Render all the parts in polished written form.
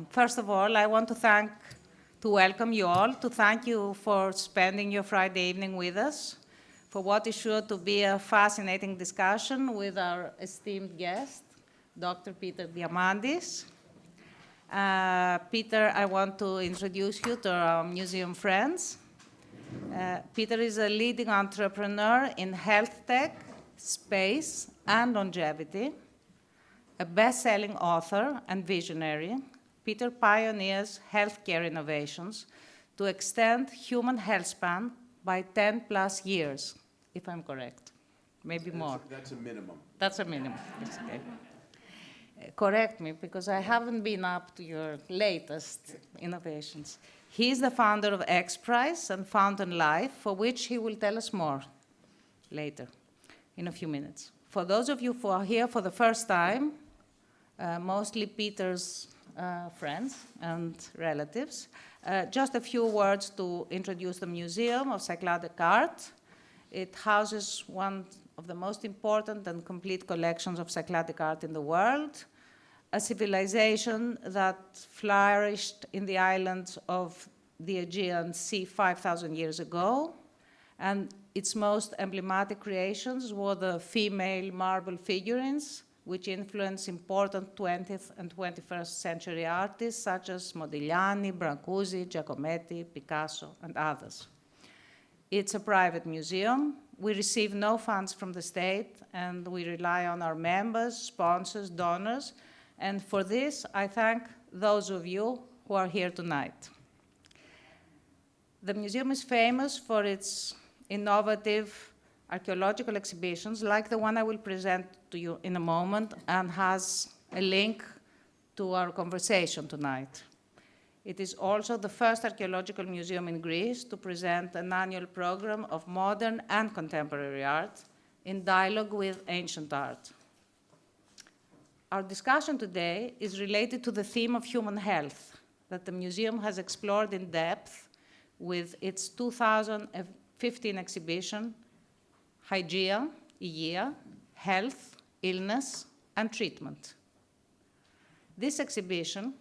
First of all, I want to welcome you all, to thank you for spending your Friday evening with us, for what is sure to be a fascinating discussion with our esteemed guest, Dr. Píter Diamandis. Peter, I want to introduce you to our museum friends. Peter is a leading entrepreneur in health tech, space, and longevity, a best-selling author and visionary. Peter pioneers healthcare innovations to extend human health span by 10 plus years, if I'm correct, maybe more. That's a minimum. That's a minimum, that's okay. Correct me, because I haven't been up to your latest innovations. He is the founder of XPRIZE and Fountain Life, for which he will tell us more later, in a few minutes. For those of you who are here for the first time, mostly Peter's friends and relatives, just a few words to introduce the Museum of Cycladic Art. It houses one of the most important and complete collections of cycladic art in the world, a civilization that flourished in the islands of the Aegean Sea 5,000 years ago, and its most emblematic creations were the female marble figurines, which influenced important 20th and 21st century artists such as Modigliani, Brancusi, Giacometti, Picasso, and others. It's a private museum. We receive no funds from the state, and we rely on our members, sponsors, donors, and for this, I thank those of you who are here tonight. The museum is famous for its innovative archaeological exhibitions, like the one I will present to you in a moment, and has a link to our conversation tonight. It is also the first archaeological museum in Greece to present an annual program of modern and contemporary art in dialogue with ancient art. Our discussion today is related to the theme of human health that the museum has explored in depth with its 2015 exhibition, Hygeia, Υγεία, Health, Illness, and Treatment. This exhibition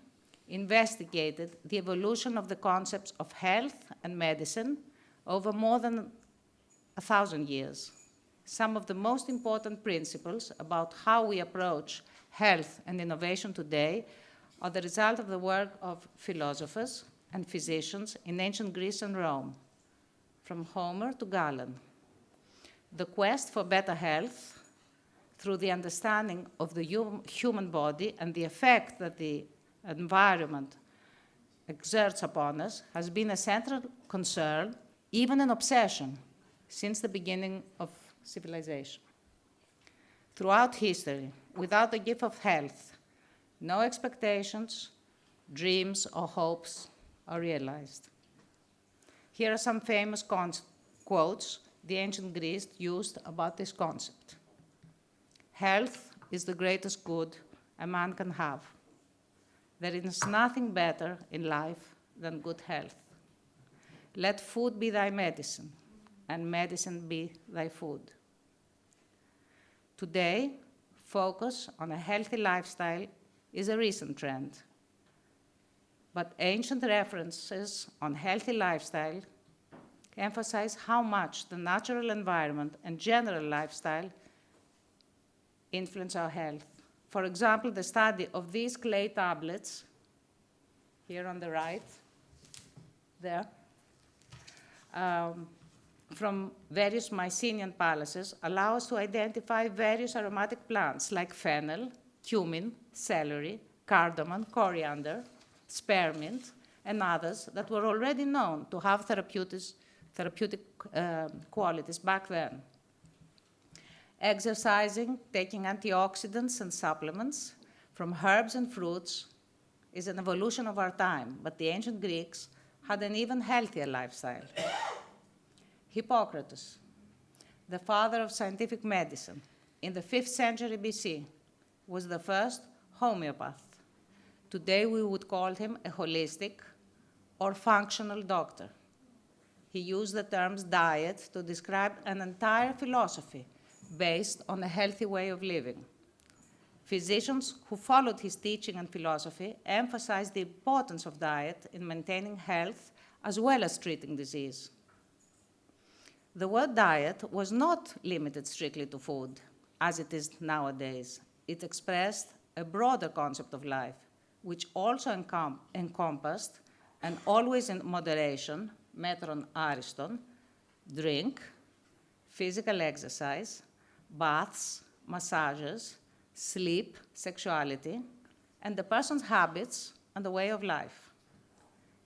investigated the evolution of the concepts of health and medicine over more than 1,000 years. Some of the most important principles about how we approach health and innovation today are the result of the work of philosophers and physicians in ancient Greece and Rome, from Homer to Galen. The quest for better health through the understanding of the human body and the effect that the environment exerts upon us has been a central concern, even an obsession, since the beginning of civilization. Throughout history, without the gift of health, no expectations, dreams, or hopes are realized. Here are some famous quotes the ancient Greeks used about this concept. Health is the greatest good a man can have. There is nothing better in life than good health. Let food be thy medicine, and medicine be thy food. Today, focus on a healthy lifestyle is a recent trend. But ancient references on healthy lifestyle emphasize how much the natural environment and general lifestyle influence our health. For example, the study of these clay tablets, here on the right, there, from various Mycenaean palaces, allow us to identify various aromatic plants like fennel, cumin, celery, cardamom, coriander, spearmint, and others that were already known to have therapeutic qualities back then. Exercising, taking antioxidants and supplements from herbs and fruits is an evolution of our time, but the ancient Greeks had an even healthier lifestyle. Hippocrates, the father of scientific medicine, in the 5th century BC, was the first homeopath. Today we would call him a holistic or functional doctor. He used the terms diet to describe an entire philosophy based on a healthy way of living. Physicians who followed his teaching and philosophy emphasized the importance of diet in maintaining health as well as treating disease. The word diet was not limited strictly to food, as it is nowadays. It expressed a broader concept of life, which also encompassed, and always in moderation, metron ariston, drink, physical exercise, baths, massages, sleep, sexuality, and the person's habits and the way of life.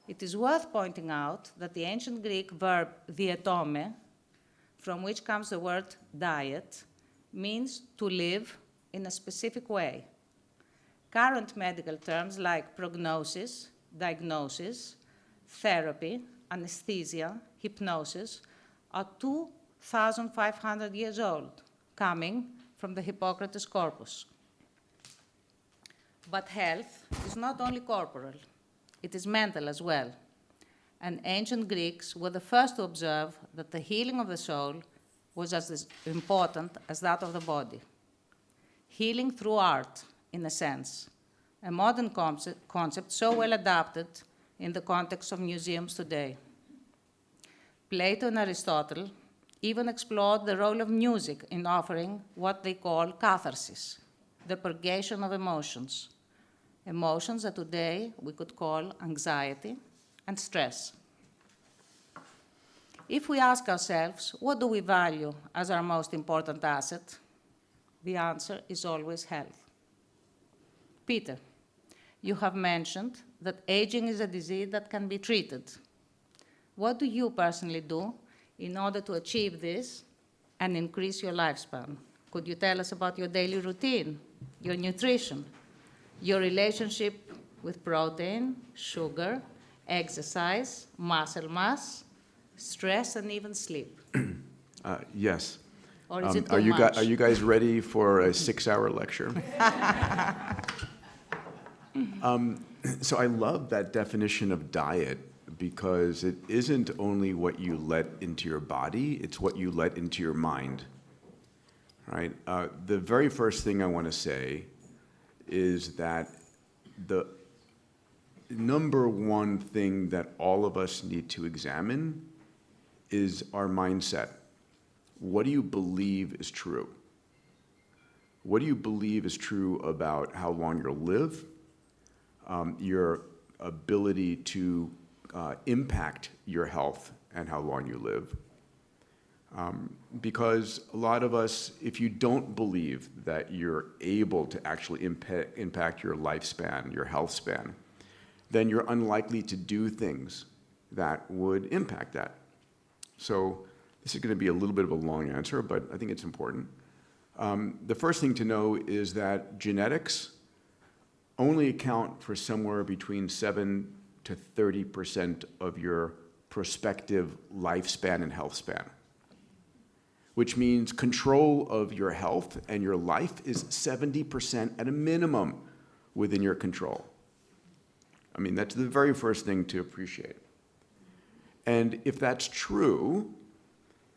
It is worth pointing out that the ancient Greek verb dietome, from which comes the word diet, means to live in a specific way. Current medical terms like prognosis, diagnosis, therapy, anesthesia, hypnosis are 2,500 years old, coming from the Hippocrates corpus. But health is not only corporal, it is mental as well. And ancient Greeks were the first to observe that the healing of the soul was as important as that of the body. Healing through art, in a sense, a modern concept so well adapted in the context of museums today. Plato and Aristotle even explored the role of music in offering what they call catharsis, the purgation of emotions, emotions that today we could call anxiety and stress. If we ask ourselves, what do we value as our most important asset? The answer is always health. Peter, you have mentioned that aging is a disease that can be treated. What do you personally do in order to achieve this and increase your lifespan? Could you tell us about your daily routine, your nutrition, your relationship with protein, sugar, exercise, muscle mass, stress, and even sleep? Yes. Or is it too much? Are you guys ready for a 6-hour lecture? So I love that definition of diet because it isn't only what you let into your body, it's what you let into your mind, right? The very first thing I want to say is that the number one thing that all of us need to examine is our mindset. What do you believe is true? What do you believe is true about how long you'll live, your ability to impact your health and how long you live? Because a lot of us, if you don't believe that you're able to actually impact your lifespan, your health span, then you're unlikely to do things that would impact that. So this is going to be a little bit of a long answer, but I think it's important. The first thing to know is that genetics only account for somewhere between 7 to 30% of your prospective lifespan and health span, which means control of your health and your life is 70% at a minimum within your control. I mean, that's the very first thing to appreciate. And if that's true,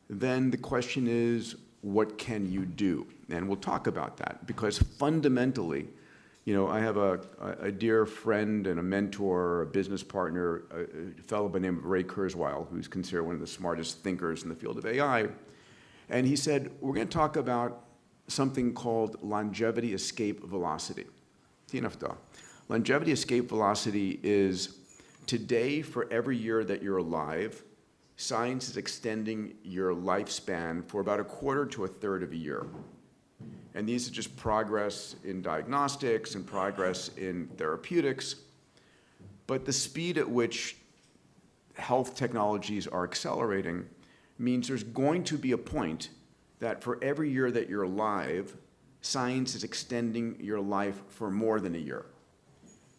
then the question is, what can you do? And we'll talk about that, because fundamentally, you know, I have a dear friend and a mentor, a business partner, a fellow by the name of Ray Kurzweil, who's considered one of the smartest thinkers in the field of AI. And he said, we're going to talk about something called longevity escape velocity. Longevity escape velocity is today, for every year that you're alive, science is extending your lifespan for about 1/4 to 1/3 of a year. And these are just progress in diagnostics and progress in therapeutics. But the speed at which health technologies are accelerating means there's going to be a point that for every year that you're alive, science is extending your life for more than a year.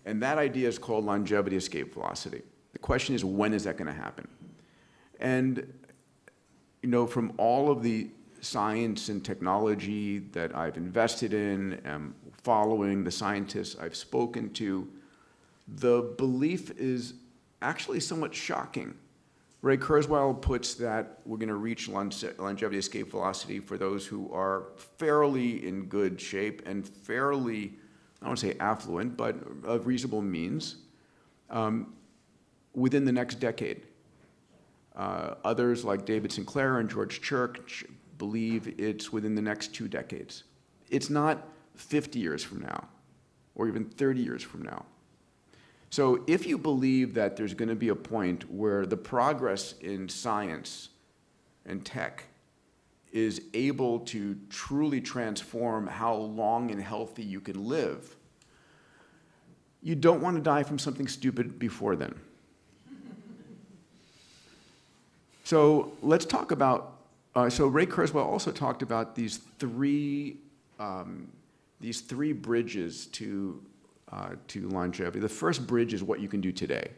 And that idea is called longevity escape velocity. The question is, when is that going to happen? And, you know, from all of the science and technology that I've invested in, following the scientists I've spoken to, the belief is actually somewhat shocking Ray Kurzweil puts that we're going to reach longevity escape velocity for those who are fairly in good shape and fairly, I don't want to say affluent, but of reasonable means, within the next decade. Others like David Sinclair and George Church believe it's within the next 2 decades. It's not 50 years from now or even 30 years from now. So if you believe that there's going to be a point where the progress in science and tech is able to truly transform how long and healthy you can live, you don't want to die from something stupid before then. So let's talk about, so Ray Kurzweil also talked about these three bridges to longevity. The first bridge is what you can do today.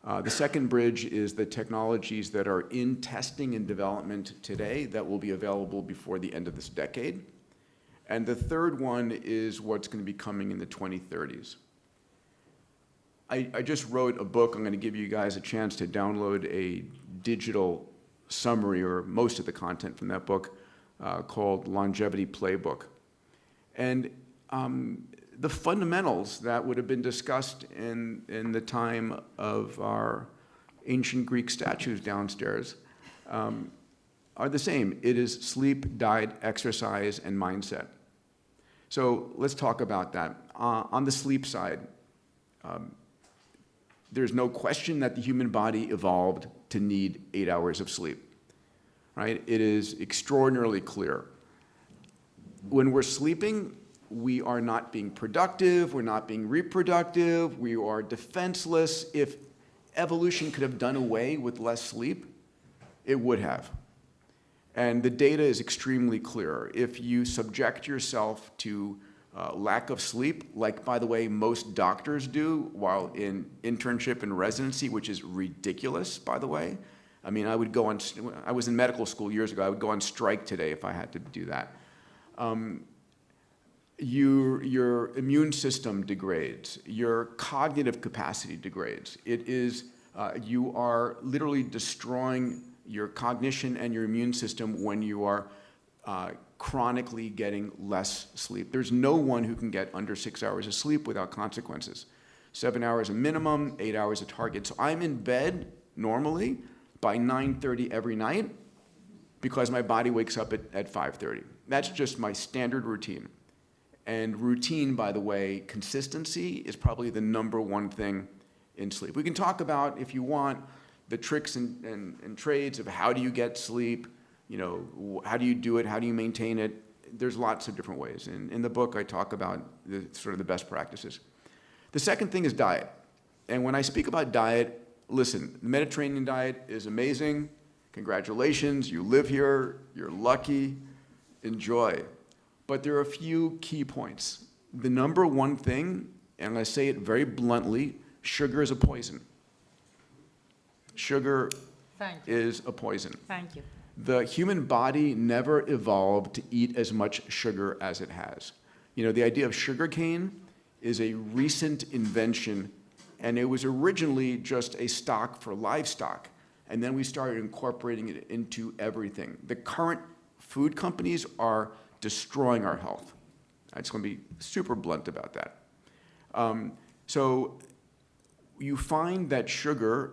The second bridge is the technologies that are in testing and development today that will be available before the end of this decade. And the third one is what's going to be coming in the 2030s. I just wrote a book. I'm going to give you guys a chance to download a digital summary or most of the content from that book called Longevity Playbook. And the fundamentals that would have been discussed in the time of our ancient Greek statues downstairs are the same. It is sleep, diet, exercise, and mindset. So let's talk about that. On the sleep side, there's no question that the human body evolved to need 8 hours of sleep, right? It is extraordinarily clear. When we're sleeping, we are not being productive, we're not being reproductive, we are defenseless. If evolution could have done away with less sleep, it would have. And the data is extremely clear. If you subject yourself to lack of sleep, like, by the way, most doctors do while in internship and residency, which is ridiculous, by the way. I mean, I was in medical school years ago, I would go on strike today if I had to do that. Your immune system degrades, your cognitive capacity degrades. It is, you are literally destroying your cognition and your immune system when you are chronically getting less sleep. There's no one who can get under 6 hours of sleep without consequences. 7 hours a minimum, 8 hours a target. So I'm in bed normally by 9:30 every night because my body wakes up at 5:30. That's just my standard routine. And routine, by the way, consistency is probably the #1 thing in sleep. We can talk about, if you want, the tricks and trades of how do you get sleep, you know, how do you do it, how do you maintain it. There's lots of different ways. And in the book, I talk about the best practices. The second thing is diet. And when I speak about diet, listen, the Mediterranean diet is amazing. Congratulations, you live here, you're lucky, enjoy. But there are a few key points. The #1 thing, and I say it very bluntly, sugar is a poison. Sugar is a poison. Thank you. The human body never evolved to eat as much sugar as it has. You know, the idea of sugarcane is a recent invention, and it was originally just a stock for livestock. And then we started incorporating it into everything. The current food companies are destroying our health. I just want to be super blunt about that. So you find that sugar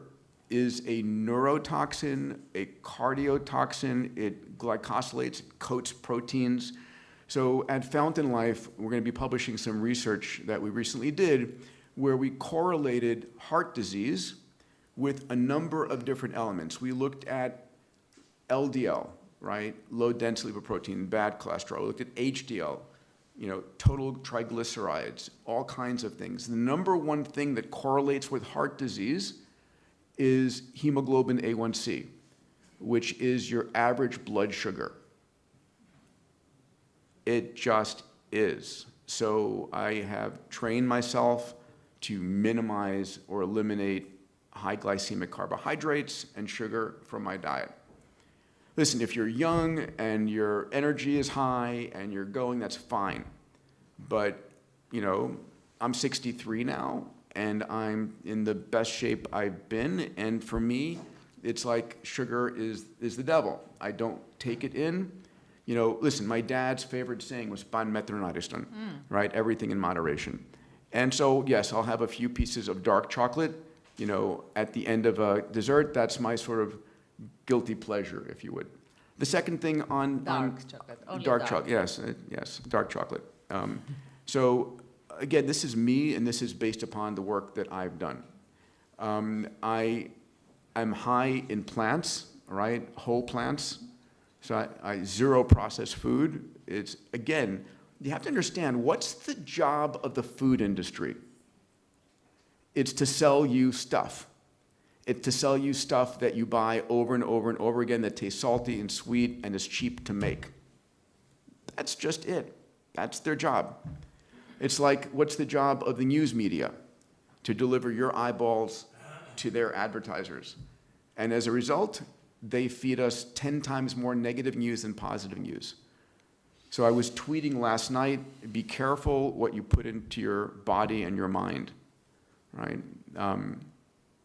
is a neurotoxin, a cardiotoxin. It glycosylates, coats proteins. So at Fountain Life, we're going to be publishing some research that we recently did where we correlated heart disease with a number of different elements. We looked at LDL, right? Low density lipoprotein, bad cholesterol. We looked at HDL, you know, total triglycerides, all kinds of things. The #1 thing that correlates with heart disease is hemoglobin A1C, which is your average blood sugar. It just is. So I have trained myself to minimize or eliminate high glycemic carbohydrates and sugar from my diet. Listen, if you're young and your energy is high and you're going, that's fine. But, you know, I'm 63 now, and I'm in the best shape I've been. And for me, It's like sugar is the devil. I don't take it in. You know, listen, my dad's favorite saying was "Ban metronidiston," right? Everything in moderation. And so, yes, I'll have a few pieces of dark chocolate, you know, at the end of a dessert. That's my sort of guilty pleasure, if you would. The second thing on Chocolate. Only dark chocolate, yes, yes, dark chocolate. So again, this is me, and this is based upon the work that I've done. I'm high in plants, right? Whole plants. So I zero processed food. It's, again, you have to understand, what's the job of the food industry? It's to sell you stuff. It's to sell you stuff that you buy over and over and over again that tastes salty and sweet and is cheap to make. That's just it. That's their job. It's like, what's the job of the news media? To deliver your eyeballs to their advertisers. And as a result, they feed us 10 times more negative news than positive news. So I was tweeting last night, be careful what you put into your body and your mind, right?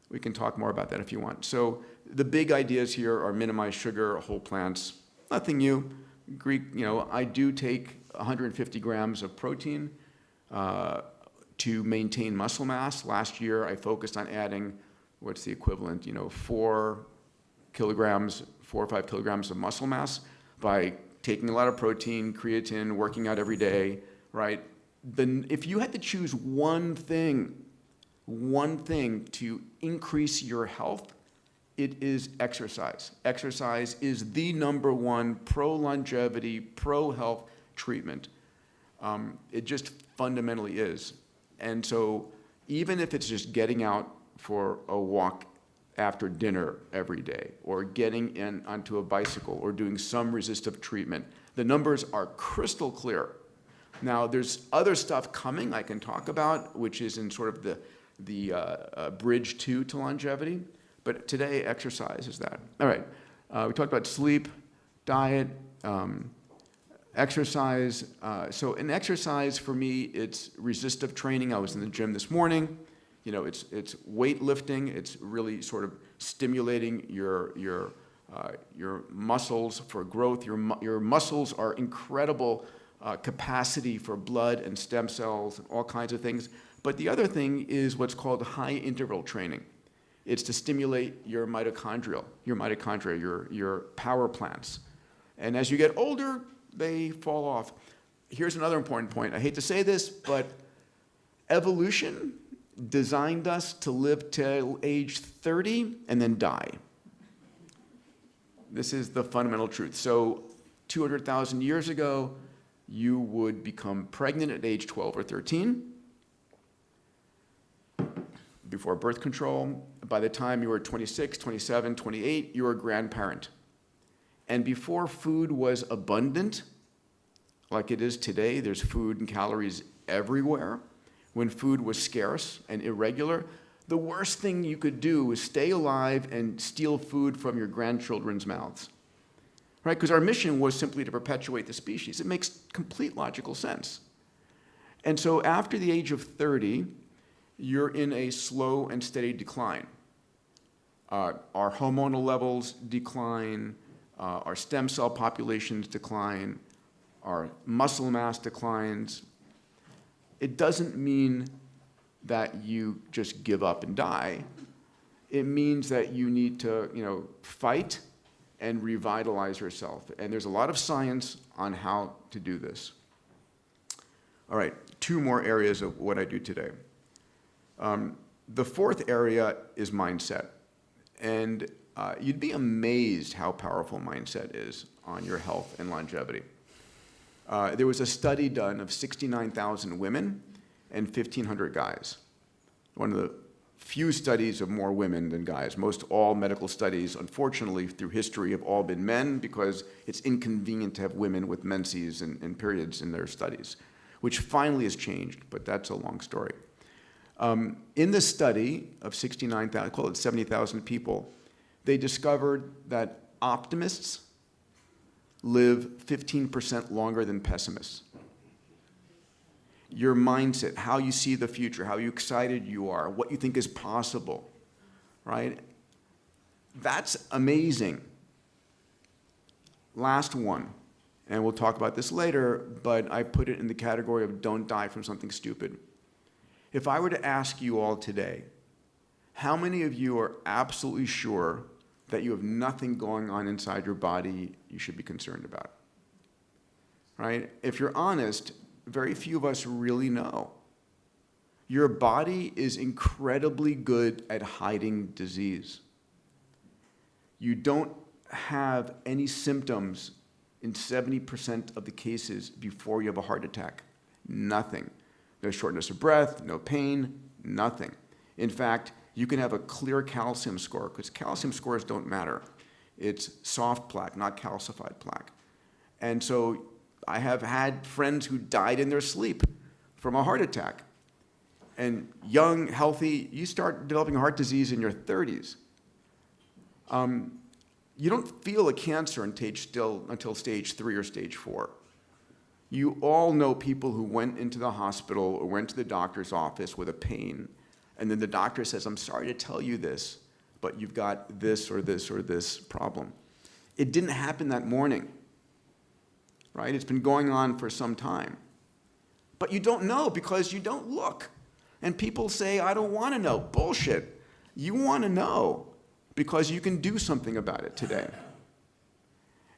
We can talk more about that if you want. So the big ideas here are minimize sugar, whole plants, nothing new. Greek, you know, I do take 150 grams of protein to maintain muscle mass. Last year, I focused on adding, what's the equivalent, you know, 4 or 5 kilograms of muscle mass by taking a lot of protein, creatine, working out every day, right? Then if you had to choose one thing to increase your health, it is exercise. Exercise is the #1 pro-longevity, pro-health treatment. It just fundamentally is. And so even if it's just getting out for a walk after dinner every day, or getting in onto a bicycle, or doing some resistive treatment, the numbers are crystal clear. Now, there's other stuff coming I can talk about, which is in sort of the bridge to longevity. But today, exercise is that. All right, we talked about sleep, diet, exercise. So in exercise, for me, it's resistive training. I was in the gym this morning. You know, it's weightlifting. It's really sort of stimulating your muscles for growth. Your muscles are incredible capacity for blood and stem cells and all kinds of things. But the other thing is what's called high interval training. It's to stimulate your mitochondria, your power plants. And as you get older, they fall off. Here's another important point. I hate to say this, but evolution designed us to live till age 30 and then die. This is the fundamental truth. So 200,000 years ago, you would become pregnant at age 12 or 13 before birth control. By the time you were 26, 27, 28, you were a grandparent. And before food was abundant, like it is today, there's food and calories everywhere. When food was scarce and irregular, the worst thing you could do was stay alive and steal food from your grandchildren's mouths, right? Because our mission was simply to perpetuate the species. It makes complete logical sense. And so after the age of 30, you're in a slow and steady decline. Our hormonal levels decline, our stem cell populations decline, our muscle mass declines. It doesn't mean that you just give up and die. It means that you need to, you know, fight and revitalize yourself. And there's a lot of science on how to do this. All right, 2 more areas of what I do today. The 4th area is mindset. And you'd be amazed how powerful mindset is on your health and longevity. There was a study done of 69,000 women and 1,500 guys. One of the few studies of more women than guys. Most all medical studies, unfortunately, through history have all been men because it's inconvenient to have women with menses and periods in their studies, which finally has changed, but that's a long story. In this study of 69,000, call it 70,000 people, they discovered that optimists live 15% longer than pessimists. Your mindset, how you see the future, how excited you are, what you think is possible, right? That's amazing. Last one, and we'll talk about this later, but I put it in the category of don't die from something stupid. If I were to ask you all today, how many of you are absolutely sure that you have nothing going on inside your body you should be concerned about? Right? If you're honest, very few of us really know. Your body is incredibly good at hiding disease. You don't have any symptoms in 70% of the cases before you have a heart attack. Nothing. No shortness of breath, no pain, nothing. In fact, you can have a clear calcium score, because calcium scores don't matter. It's soft plaque, not calcified plaque. And so I have had friends who died in their sleep from a heart attack. And young, healthy, you start developing heart disease in your 30s. You don't feel a cancer until stage 3 or stage 4. You all know people who went into the hospital or went to the doctor's office with a pain, and then the doctor says, I'm sorry to tell you this, but you've got this or this or this problem. It didn't happen that morning, right? It's been going on for some time. But you don't know because you don't look. And people say, I don't want to know. Bullshit. You want to know because you can do something about it today.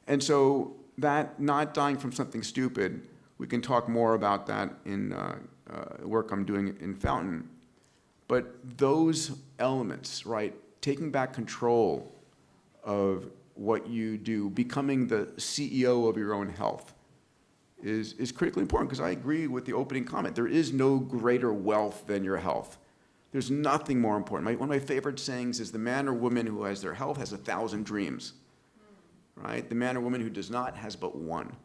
And so that not dying from something stupid, we can talk more about that in work I'm doing in Fountain. But those elements, right, taking back control of what you do, becoming the CEO of your own health, is critically important, because I agree with the opening comment. There is no greater wealth than your health. There's nothing more important. One of my favorite sayings is the man or woman who has their health has 1,000 dreams, right? The man or woman who does not has but one.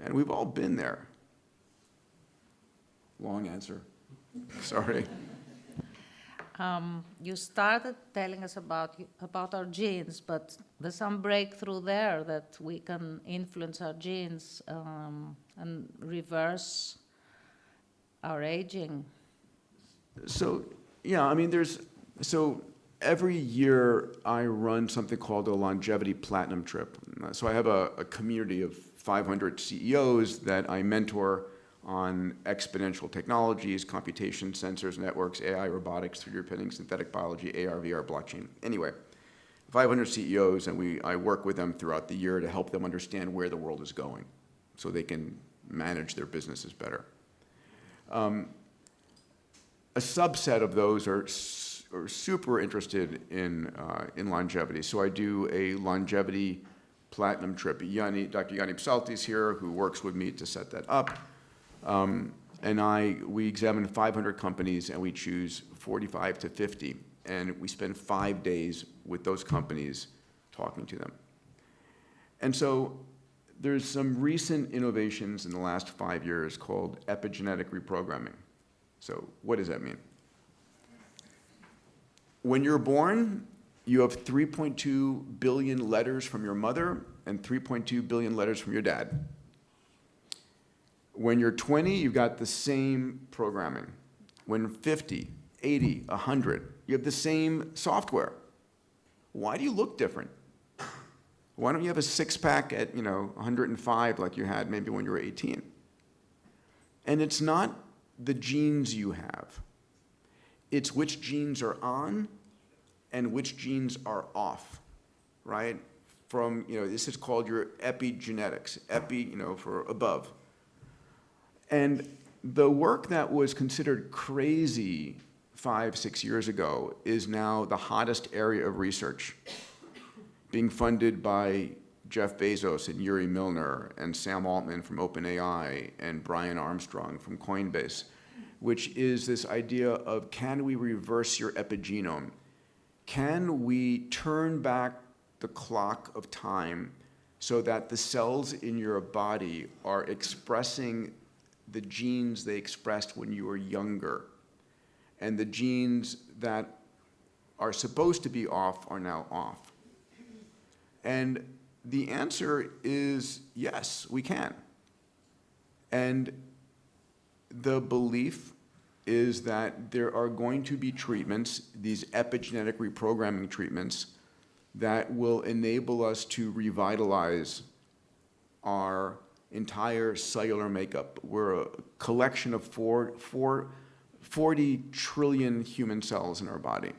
And we've all been there. Long answer. Sorry. You started telling us about our genes, but there's some breakthrough there that we can influence our genes and reverse our aging. So, yeah, I mean, so every year I run something called a longevity platinum trip. So I have a community of 500 CEOs that I mentor on exponential technologies, computation, sensors, networks, AI, robotics, 3D printing, synthetic biology, AR, VR, blockchain. Anyway, 500 CEOs, and I work with them throughout the year to help them understand where the world is going so they can manage their businesses better. A subset of those are super interested in longevity. So I do a longevity platinum trip. Dr. Yanni Psalti is here, who works with me to set that up. And we examine 500 companies, and we choose 45 to 50. And we spend 5 days with those companies talking to them. And so there's some recent innovations in the last 5 years called epigenetic reprogramming. So what does that mean? When you're born, you have 3.2 billion letters from your mother and 3.2 billion letters from your dad. When you're 20, you've got the same programming. When 50, 80, 100, you have the same software. Why do you look different? Why don't you have a six-pack at 105 like you had maybe when you were 18? And it's not the genes you have. It's which genes are on and which genes are off, right? This is called your epigenetics, for above. And the work that was considered crazy 5-6 years ago is now the hottest area of research, being funded by Jeff Bezos and Yuri Milner and Sam Altman from OpenAI and Brian Armstrong from Coinbase, which is this idea of, can we reverse your epigenome? Can we turn back the clock of time so that the cells in your body are expressing the genes they expressed when you were younger, and the genes that are supposed to be off are now off? And the answer is yes, we can. And the belief is that there are going to be treatments, these epigenetic reprogramming treatments, that will enable us to revitalize our entire cellular makeup. We're a collection of 40 trillion human cells in our body,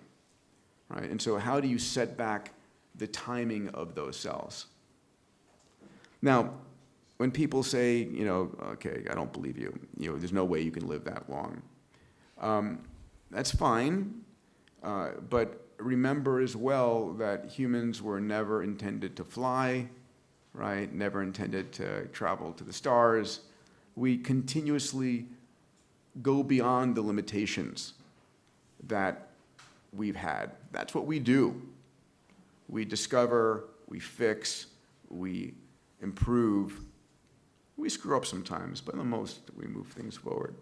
right? And so how do you set back the timing of those cells? Now, when people say, you know, okay, I don't believe you, you know, there's no way you can live that long. That's fine, but remember as well that humans were never intended to fly, right? Never intended to travel to the stars. We continuously go beyond the limitations that we've had. That's what we do. We discover, we fix, we improve. We screw up sometimes, but the most we move things forward.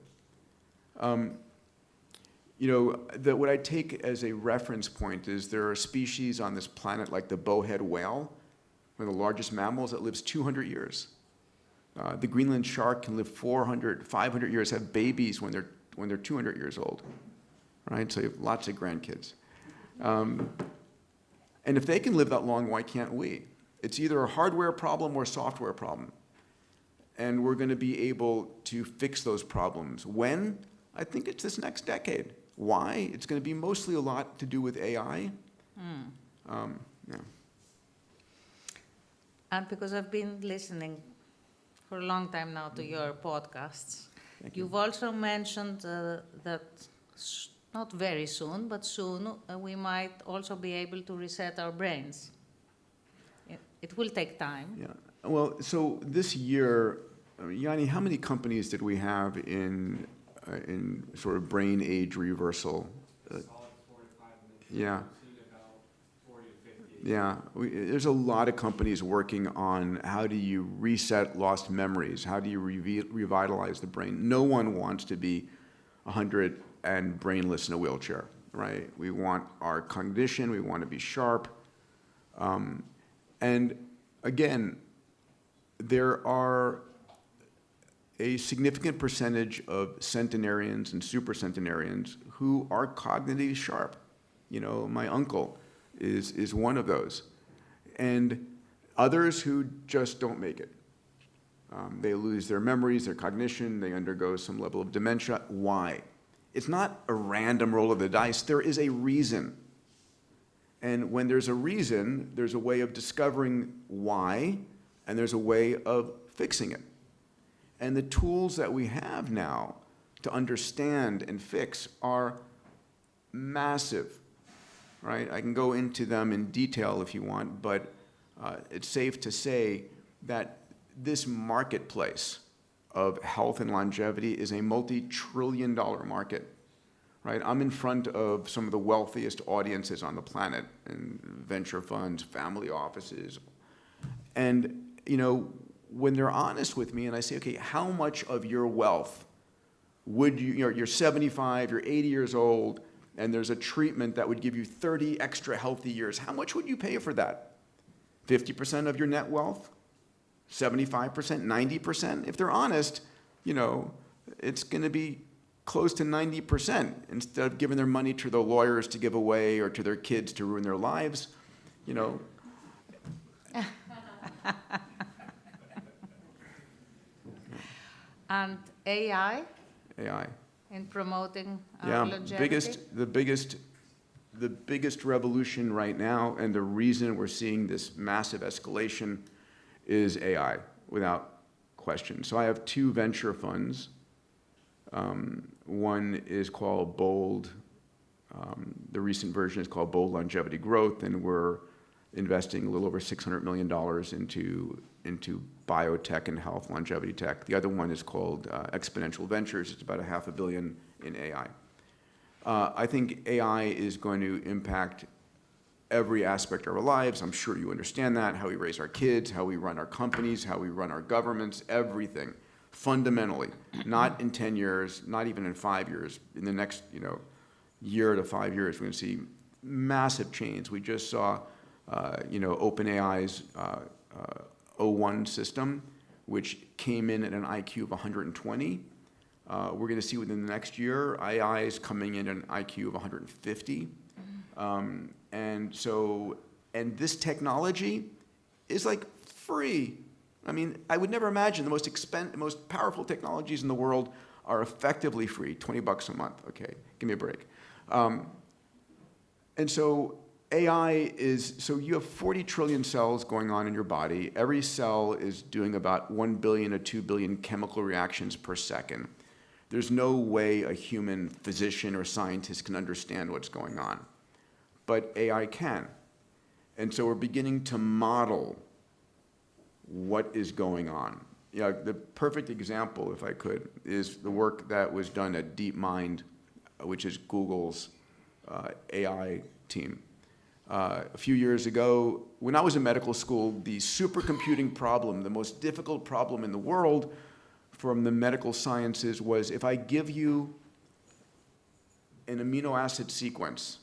You know, what I take as a reference point is there are species on this planet like the bowhead whale, one of the largest mammals that lives 200 years. The Greenland shark can live 400, 500 years, have babies when they're 200 years old, right? So you have lots of grandkids. And if they can live that long, why can't we? It's either a hardware problem or a software problem. And we're going to be able to fix those problems. When? I think it's this next decade. Why? It's going to be mostly a lot to do with AI. Yeah. And because I've been listening for a long time now to your podcasts, you've also mentioned that not very soon, but soon, we might also be able to reset our brains. It will take time. Yeah. Well, so this year, Yanni, how many companies did we have in sort of brain age reversal? Solid 45 million. Yeah. About 40 to 50. Yeah. There's a lot of companies working on how do you reset lost memories? How do you revitalize the brain? No one wants to be 100 and brainless in a wheelchair, right? We want our cognition. We want to be sharp. And again, there are a significant percentage of centenarians and supercentenarians who are cognitively sharp. You know, my uncle is one of those. And others who just don't make it. They lose their memories, their cognition, they undergo some level of dementia. Why? It's not a random roll of the dice. There is a reason. And when there's a reason, there's a way of discovering why, and there's a way of fixing it. And the tools that we have now to understand and fix are massive, right? I can go into them in detail if you want, but it's safe to say that this marketplace of health and longevity is a multi-trillion-dollar market, right? I'm in front of some of the wealthiest audiences on the planet, and venture funds, family offices. And, you know, when they're honest with me and I say, okay, how much of your wealth would you're 75, you're 80 years old, and there's a treatment that would give you 30 extra healthy years, how much would you pay for that? 50% of your net wealth? 75%? 90%? If they're honest, you know, it's going to be close to 90% instead of giving their money to their lawyers to give away or to their kids to ruin their lives, you know. And AI? AI. In promoting our longevity? The biggest revolution right now, and the reason we're seeing this massive escalation is AI, without question. So I have two venture funds. One is called Bold. The recent version is called Bold Longevity Growth, and we're investing a little over $600 million into biotech and health longevity tech. The other one is called Exponential Ventures. It's about $500 million in AI. I think AI is going to impact every aspect of our lives. I'm sure you understand that, how we raise our kids, how we run our companies, how we run our governments, everything. Fundamentally, not in 10 years, not even in 5 years. In the next, year to 5 years, we're going to see massive change. We just saw, OpenAI's O1 system, which came in at an IQ of 120. We're going to see within the next year, AI is coming in at an IQ of 150. And so And this technology is like free. I mean, I would never imagine the most powerful technologies in the world are effectively free, $20 a month. Okay, give me a break. And so AI is, so you have 40 trillion cells going on in your body. Every cell is doing about 1 billion to 2 billion chemical reactions per second. There's no way a human physician or scientist can understand what's going on. But AI can. And so we're beginning to model what is going on. Yeah, the perfect example, if I could, is the work that was done at DeepMind, which is Google's AI team. A few years ago, when I was in medical school, the supercomputing problem, the most difficult problem in the world from the medical sciences was if I give you an amino acid sequence,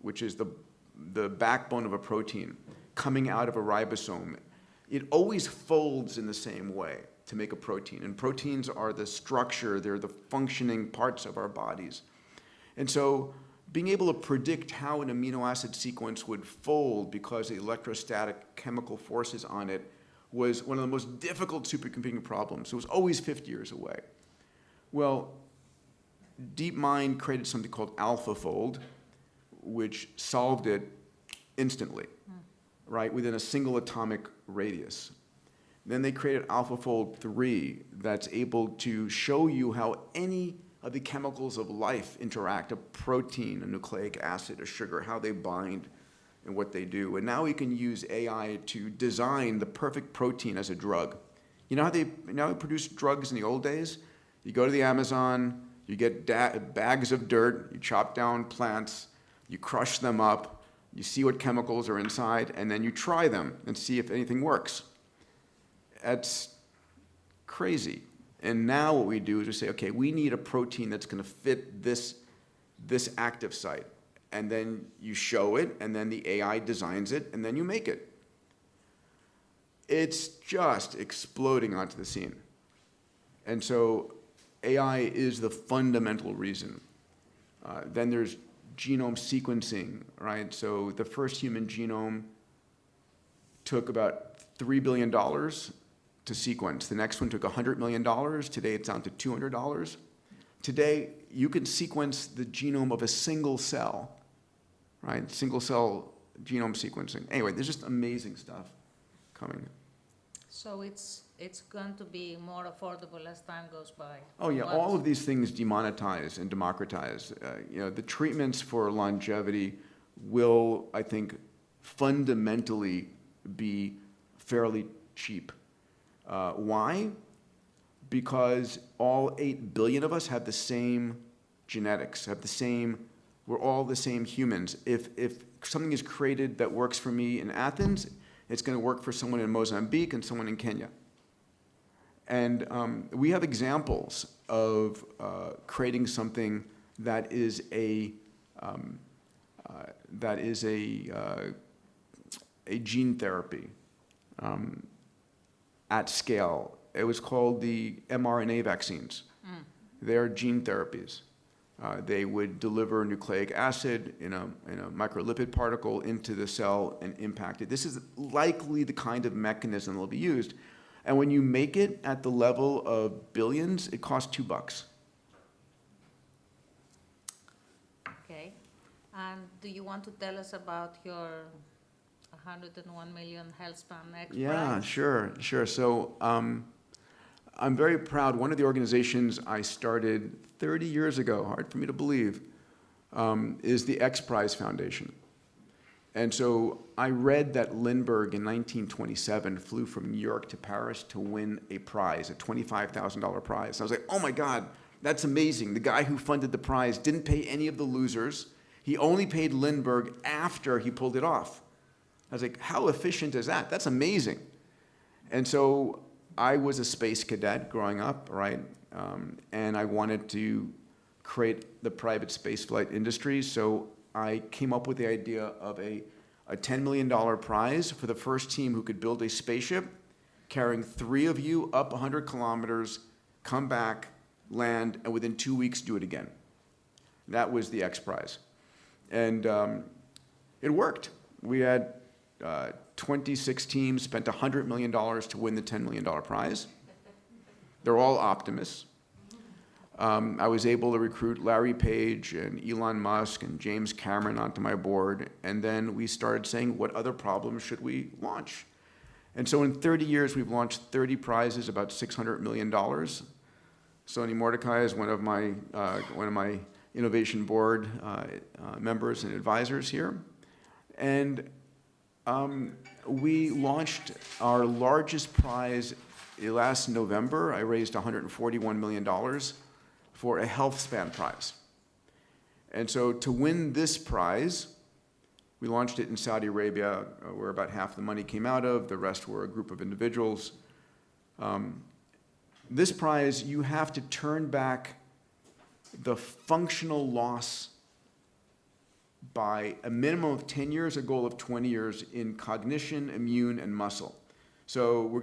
which is the backbone of a protein, coming out of a ribosome, it always folds in the same way to make a protein. And proteins are the structure, they're the functioning parts of our bodies. And so being able to predict how an amino acid sequence would fold because of the electrostatic chemical forces on it was one of the most difficult supercomputing problems. It was always 50 years away. Well, DeepMind created something called AlphaFold, which solved it instantly, right, within a single atomic radius. Then they created AlphaFold 3 that's able to show you how any of the chemicals of life interact, a protein, a nucleic acid, a sugar, how they bind and what they do. And now we can use AI to design the perfect protein as a drug. You know how they produce drugs in the old days? You go to the Amazon, you get bags of dirt, you chop down plants, you crush them up, you see what chemicals are inside, and then you try them and see if anything works. That's crazy. And now what we do is we say, okay, we need a protein that's going to fit this active site. And then you show it, and then the AI designs it, and then you make it. It's just exploding onto the scene. And so AI is the fundamental reason. Then there's genome sequencing, right? So the first human genome took about $3 billion to sequence. The next one took $100 million. Today it's down to $200. Today, you can sequence the genome of a single cell, right? Single cell genome sequencing. Anyway, there's just amazing stuff coming. So it's going to be more affordable as time goes by. Oh yeah, all of these things demonetize and democratize. The treatments for longevity will, I think, fundamentally be fairly cheap. Why? Because all 8 billion of us have the same genetics, we're all the same humans. If something is created that works for me in Athens, it's going to work for someone in Mozambique and someone in Kenya. And we have examples of creating something that is a gene therapy at scale. It was called the mRNA vaccines. They are gene therapies. They would deliver nucleic acid in a microlipid particle into the cell and impact it. This is likely the kind of mechanism that will be used. And when you make it at the level of billions, it costs $2. Okay. And do you want to tell us about your 101 million health span X Yeah, prize? sure. So I'm very proud. One of the organizations I started 30 years ago, hard for me to believe, is the X Prize Foundation. And so I read that Lindbergh in 1927 flew from New York to Paris to win a prize, a $25,000 prize. I was like, oh my God, that's amazing. The guy who funded the prize didn't pay any of the losers. He only paid Lindbergh after he pulled it off. I was like, how efficient is that? That's amazing. And so I was a space cadet growing up, right? And I wanted to create the private spaceflight industry. So I came up with the idea of a $10 million prize for the first team who could build a spaceship, carrying 3 of you up 100 kilometers, come back, land, and within 2 weeks do it again. That was the X Prize. And it worked. We had 26 teams spent $100 million to win the $10 million prize. They're all optimists. I was able to recruit Larry Page and Elon Musk and James Cameron onto my board, and then we started saying, what other problems should we launch? And so in 30 years, we've launched 30 prizes, about $600 million. Sony Mordecai is one of my innovation board members and advisors here. And we launched our largest prize last November. I raised $141 million for a health span prize. And so to win this prize, we launched it in Saudi Arabia, where about half the money came out of. The rest were a group of individuals. This prize, you have to turn back the functional loss by a minimum of 10 years, a goal of 20 years in cognition, immune, and muscle. So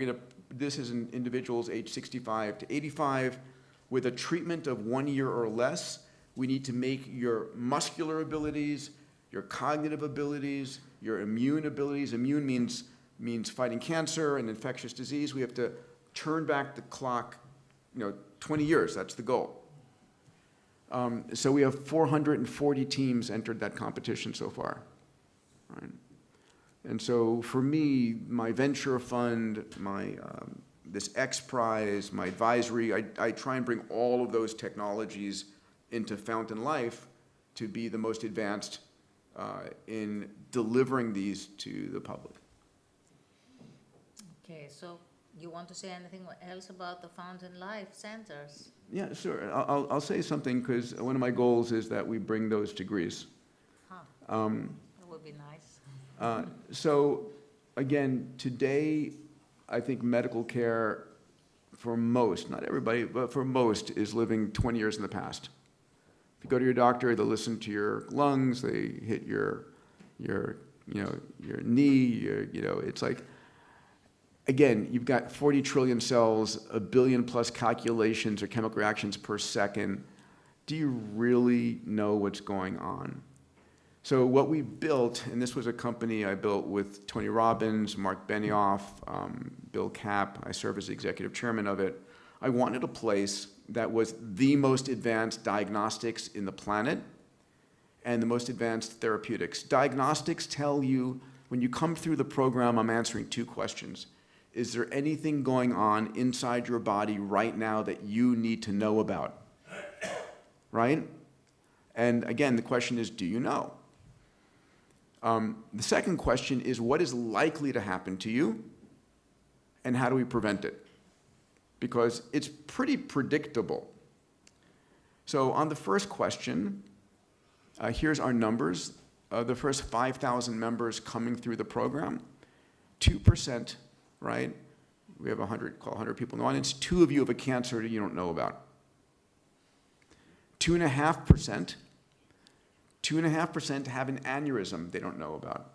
this is in individuals aged 65 to 85 with a treatment of 1 year or less. We need to make your muscular abilities, your cognitive abilities, your immune abilities. Immune means fighting cancer and infectious disease. We have to turn back the clock, 20 years. That's the goal. So we have 440 teams entered that competition so far. Right? And so for me, my venture fund, this X Prize, my advisory, I try and bring all of those technologies into Fountain Life to be the most advanced in delivering these to the public. Okay, so you want to say anything else about the Fountain Life centers? Yeah, sure. I'll say something because one of my goals is that we bring those to Greece. Huh. That would be nice. So again, today, I think medical care for most, not everybody, but for most, is living 20 years in the past. If you go to your doctor, they'll listen to your lungs, they hit your knee, it's like, again, you've got 40 trillion cells, 1 billion plus calculations or chemical reactions per second. Do you really know what's going on? So what we built, and this was a company I built with Tony Robbins, Mark Benioff, Bill Kapp. I serve as the executive chairman of it. I wanted a place that was the most advanced diagnostics in the planet and the most advanced therapeutics. Diagnostics tell you, when you come through the program, I'm answering 2 questions. Is there anything going on inside your body right now that you need to know about? Right? And again, the question is, do you know? The second question is, what is likely to happen to you, and how do we prevent it? Because it's pretty predictable. So on the first question, here's our numbers. The first 5,000 members coming through the program, 2%, right? We have 100 people in the audience. 2 of you have a cancer that you don't know about. 2.5% have an aneurysm they don't know about.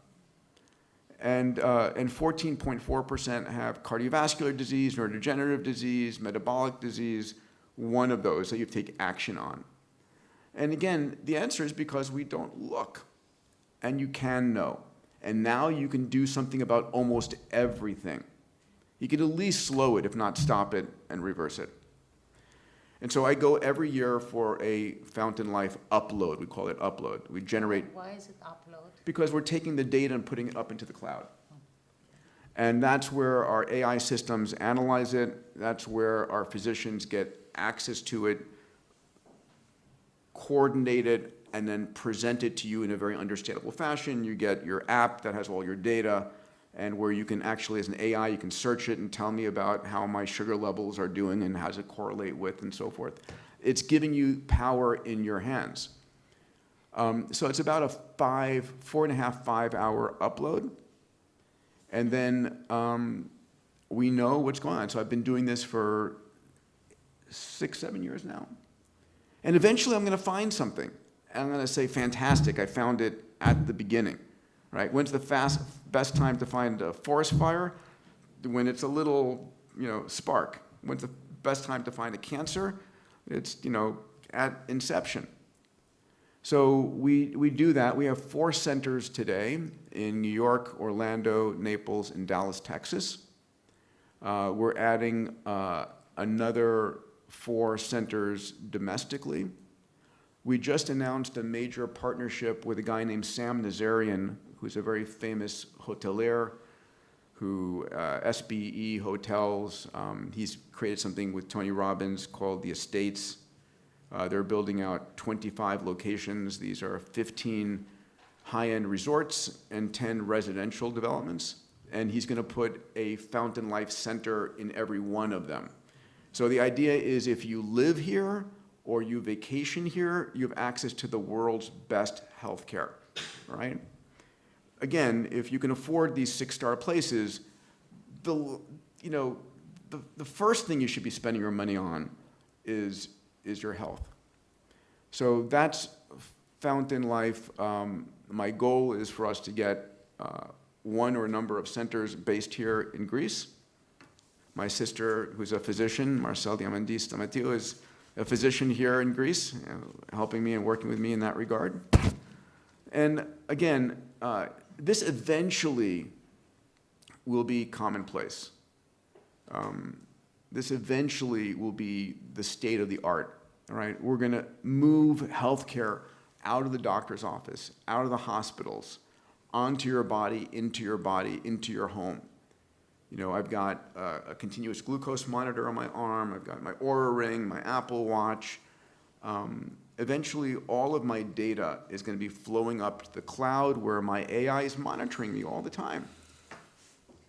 And 14.4% have cardiovascular disease, neurodegenerative disease, metabolic disease, one of those that you have to take action on. And again, the answer is because we don't look. And you can know. And now you can do something about almost everything. You can at least slow it, if not stop it, and reverse it. And so I go every year for a Fountain Life upload. We call it upload. We generate. Why is it upload? Because we're taking the data and putting it up into the cloud. And that's where our AI systems analyze it. That's where our physicians get access to it, coordinate it, and then present it to you in a very understandable fashion. You get your app that has all your data, and where you can actually, as an AI, you can search it and tell me about how my sugar levels are doing and how does it correlate with and so forth. It's giving you power in your hands. So it's about a 4.5, 5 hour upload. And then we know what's going on. So I've been doing this for 6, 7 years now. And eventually I'm going to find something. And I'm going to say, fantastic, I found it at the beginning. Right? When's the best time to find a forest fire? When it's a little, spark. When's the best time to find a cancer? It's, at inception. So we do that. We have 4 centers today in New York, Orlando, Naples, and Dallas, Texas. We're adding another 4 centers domestically. We just announced a major partnership with a guy named Sam Nazarian, who's a very famous hotelier, who SBE Hotels. He's created something with Tony Robbins called the Estates. They're building out 25 locations. These are 15 high-end resorts and 10 residential developments. And he's going to put a Fountain Life Center in every one of them. So the idea is if you live here or you vacation here, you have access to the world's best healthcare, right? Again, if you can afford these 6-star places, the first thing you should be spending your money on is your health. So that's Fountain Life. My goal is for us to get one or a number of centers based here in Greece. My sister, who's a physician, Marcel Diamandis Stamatiu, is a physician here in Greece, helping me and working with me in that regard. And again, this eventually will be commonplace. This eventually will be the state of the art, all right? We're going to move healthcare out of the doctor's office, out of the hospitals, onto your body, into your home. You know, I've got a continuous glucose monitor on my arm. I've got my Oura Ring, my Apple Watch. Eventually, all of my data is going to be flowing up to the cloud where my AI is monitoring me all the time. Can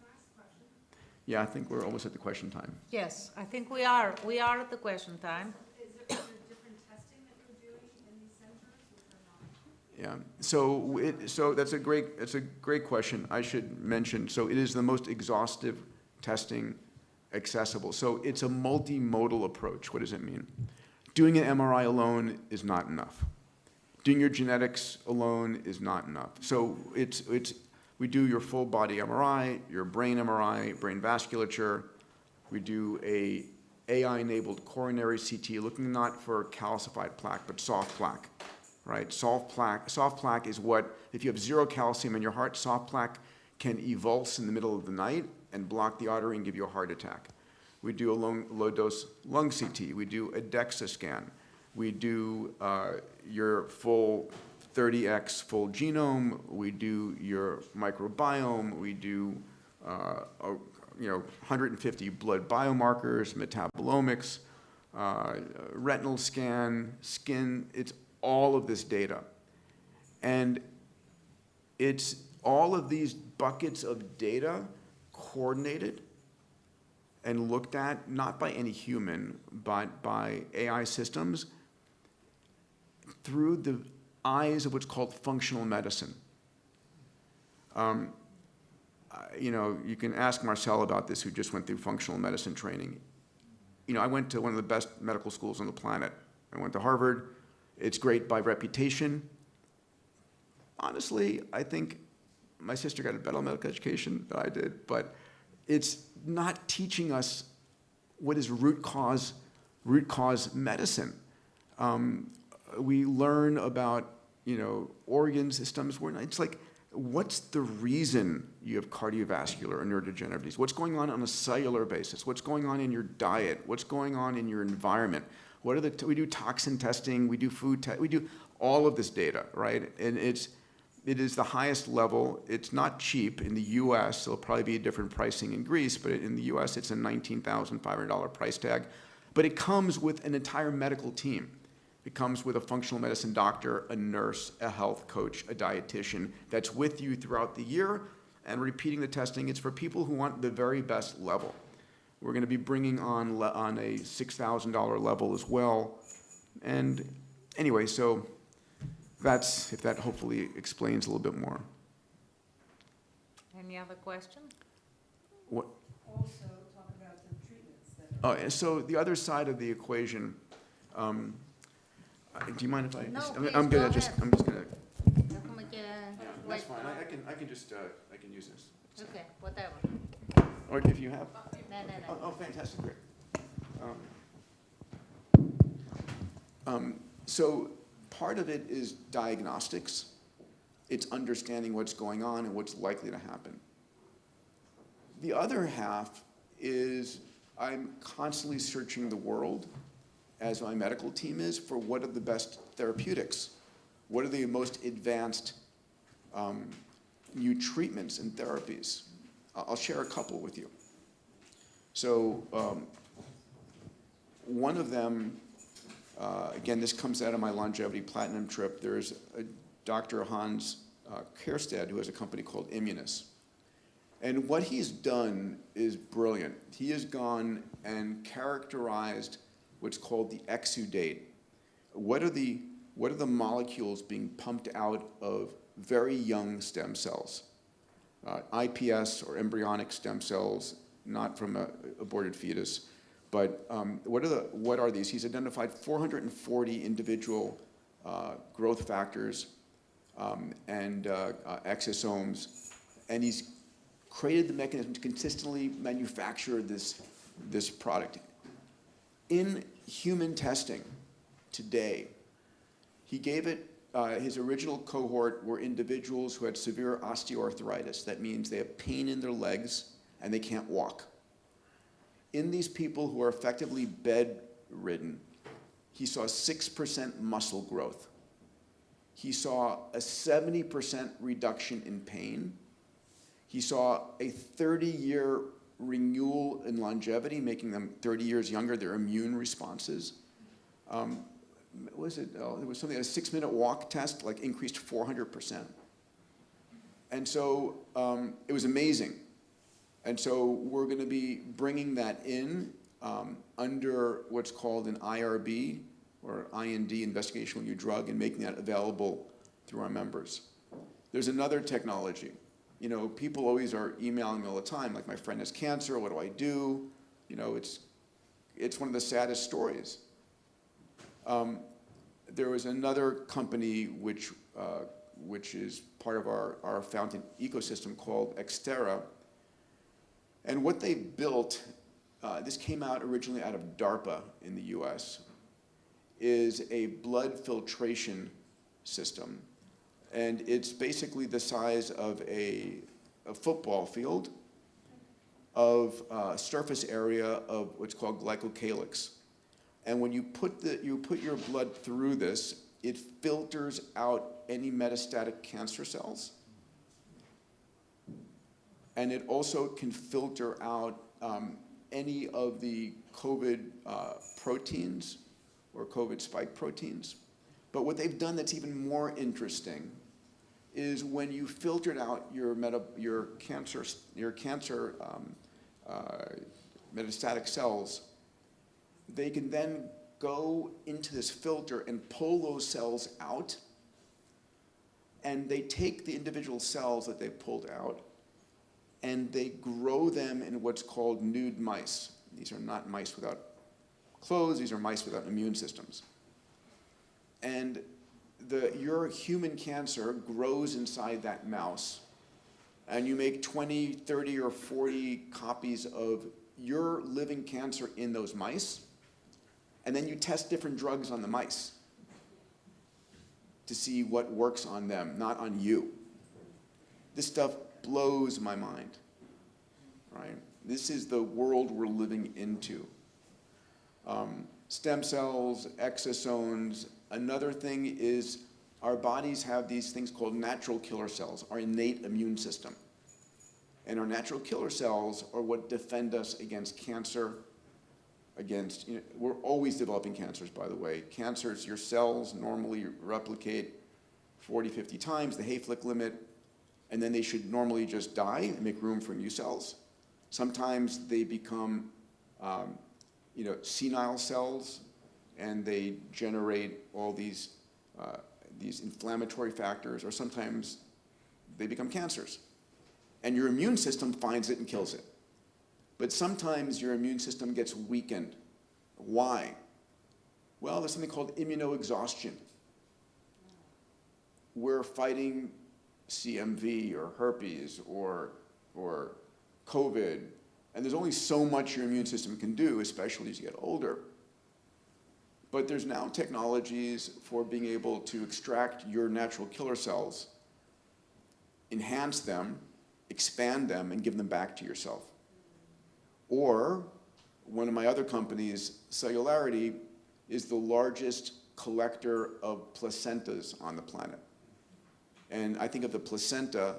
I ask a question? Yeah, I think we're almost at the question time. Yes, I think we are. We are at the question time. Is there different testing that you're doing in these centers, or not? Yeah, so that's a great question. I should mention, so it is the most exhaustive testing accessible. So it's a multimodal approach. What does it mean? Doing an MRI alone is not enough. Doing your genetics alone is not enough. So we do your full body MRI, your brain MRI, brain vasculature. We do a AI-enabled coronary CT, looking not for calcified plaque, but soft plaque, right? Soft plaque is what, if you have 0 calcium in your heart, soft plaque can evulse in the middle of the night and block the artery and give you a heart attack. We do a low-dose lung CT. We do a DEXA scan. We do your full 30x full genome. We do your microbiome. We do 150 blood biomarkers, metabolomics, retinal scan, skin. It's all of this data. And it's all of these buckets of data coordinated and looked at, not by any human, but by AI systems through the eyes of what's called functional medicine. You can ask Marcel about this, who just went through functional medicine training. I went to one of the best medical schools on the planet. I went to Harvard. It's great by reputation. Honestly, I think my sister got a better medical education than I did, but it's not teaching us what is root cause medicine. We learn about organ systems. It's like, what's the reason you have cardiovascular or neurodegenerative disease? What's going on a cellular basis? What's going on in your diet? What's going on in your environment? We do toxin testing. We do food we do all of this data, right? And it is the highest level. It's not cheap. In the U.S., it'll probably be a different pricing in Greece, but in the U.S., it's a $19,500 price tag. But it comes with an entire medical team. It comes with a functional medicine doctor, a nurse, a health coach, a dietitian that's with you throughout the year and repeating the testing. It's for people who want the very best level. We're going to be bringing on a $6,000 level as well. And anyway, so if that hopefully explains a little bit more. Any other question? What? Also, talk about the treatments that So the other side of the equation, do you mind if I? No, I'm please, gonna go just. ahead. I'm just gonna. Έχουμε και That's fine. I can just. I can use this. Okay, whatever. Or if you have. Ναι. Oh, fantastic! Great. So part of it is diagnostics. It's understanding what's going on and what's likely to happen. The other half is I'm constantly searching the world, as my medical team is, for what are the best therapeutics. What are the most advanced new treatments and therapies? I'll share a couple with you. So one of them, again, this comes out of my longevity platinum trip. There's a Dr. Hans Kjærstad, who has a company called Immunis. And what he's done is brilliant. He has gone and characterized what's called the exudate. What are the molecules being pumped out of very young stem cells? IPS, or embryonic stem cells, not from an aborted fetus. But what are these? He's identified 440 individual growth factors and exosomes, and he's created the mechanism to consistently manufacture this product. In human testing today, he gave it, his original cohort were individuals who had severe osteoarthritis. That means they have pain in their legs and they can't walk. In these people who are effectively bedridden, he saw 6% muscle growth. He saw a 70% reduction in pain. He saw a 30-year renewal in longevity, making them 30 years younger, their immune responses. It was something, a 6-minute walk test, like increased 400%. And so it was amazing. And so we're going to be bringing that in under what's called an IRB, or IND, investigational new drug, and making that available through our members. There's another technology. You know, people always are emailing me all the time, like, my friend has cancer, what do I do? You know, it's one of the saddest stories. There was another company which is part of our fountain ecosystem called Xterra. And what they built, this came out originally out of DARPA in the US, is a blood filtration system. And it's basically the size of a football field of surface area of what's called glycocalyx. And when you put your blood through this, it filters out any metastatic cancer cells. And it also can filter out any of the COVID proteins or COVID spike proteins. But what they've done that's even more interesting is when you filtered out your cancer metastatic cells, they can then go into this filter and pull those cells out, and they take the individual cells that they pulled out and they grow them in what's called nude mice. These are not mice without clothes, these are mice without immune systems. And your human cancer grows inside that mouse, and you make 20, 30, or 40 copies of your living cancer in those mice, and then you test different drugs on the mice to see what works on them, not on you. This stuff blows my mind, right? This is the world we're living into. Stem cells, exosomes. Another thing is our bodies have these things called natural killer cells, our innate immune system. And our natural killer cells are what defend us against cancer, against, we're always developing cancers, by the way. Cancers, your cells normally replicate 40, 50 times the Hayflick limit, and then they should normally just die and make room for new cells. Sometimes they become senile cells, and they generate all these inflammatory factors, or sometimes they become cancers. And your immune system finds it and kills it. But sometimes your immune system gets weakened. Why? Well, there's something called immunoexhaustion. We're fighting CMV or herpes or COVID, and there's only so much your immune system can do, especially as you get older. But there's now technologies for being able to extract your natural killer cells, enhance them, expand them, and give them back to yourself. Or one of my other companies, Cellularity, is the largest collector of placentas on the planet. And I think of the placenta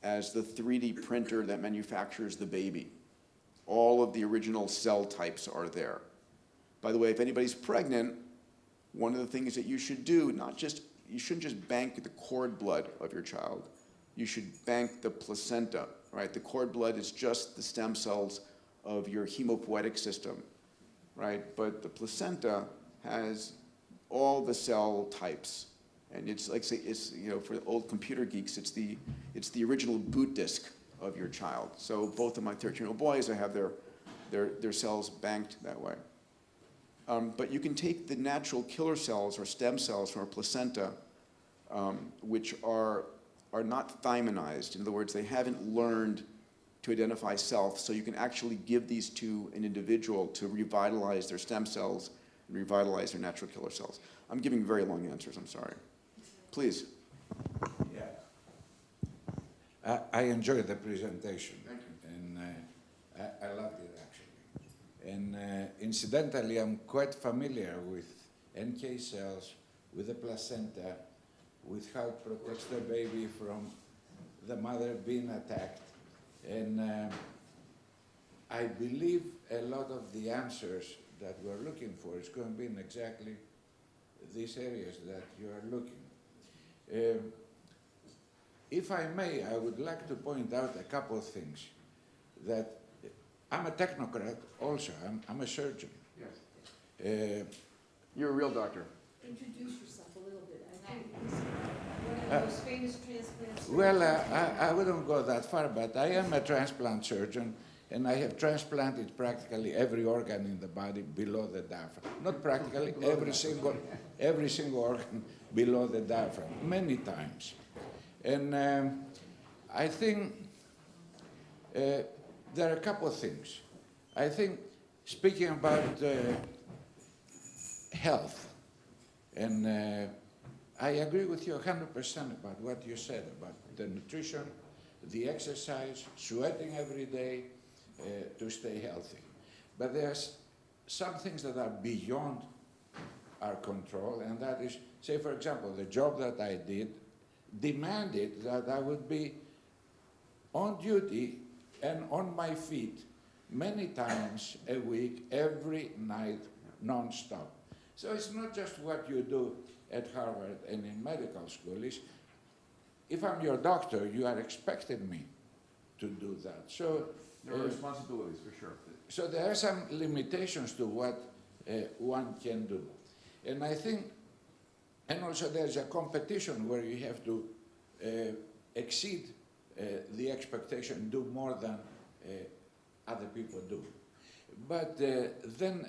as the 3D printer that manufactures the baby. All of the original cell types are there. By the way, if anybody's pregnant, one of the things that you should do, you shouldn't just bank the cord blood of your child. You should bank the placenta, right? The cord blood is just the stem cells of your hemopoietic system, right? But the placenta has all the cell types. And it's like, say, it's, you know, for the old computer geeks, it's the original boot disk of your child. So both of my 13-year-old boys, I have their cells banked that way. But you can take the natural killer cells or stem cells from a placenta, which are not thymonized. In other words, they haven't learned to identify self, so you can actually give these to an individual to revitalize their stem cells and revitalize their natural killer cells. I'm giving very long answers, I'm sorry. Please. Yeah. I enjoyed the presentation. Thank you. And I loved it, actually. And incidentally, I'm quite familiar with NK cells, with the placenta, with how it protects the baby from the mother being attacked. And I believe a lot of the answers that we're looking for is going to be in exactly these areas that you are looking. If I may, I would like to point out a couple of things. That I'm a technocrat also, I'm a surgeon. Yes. You're a real doctor. Introduce yourself a little bit. I think this is one of the most famous transplants. Well, I wouldn't go that far, but I am a transplant surgeon, and I have transplanted practically every organ in the body below the diaphragm. Not practically, every single organ below the diaphragm, many times. And I think there are a couple of things. I think, speaking about health, and I agree with you 100% about what you said about the nutrition, the exercise, sweating every day to stay healthy. But there's some things that are beyond our control, and that is, say, for example, the job that I did demanded that I would be on duty and on my feet many times a week, every night, non-stop. So it's not just what you do at Harvard and in medical school. It's, if I'm your doctor, you are expecting me to do that. So There are responsibilities, for sure. so there are some limitations to what one can do. And I think, and also there's a competition where you have to exceed the expectation, do more than other people do. But then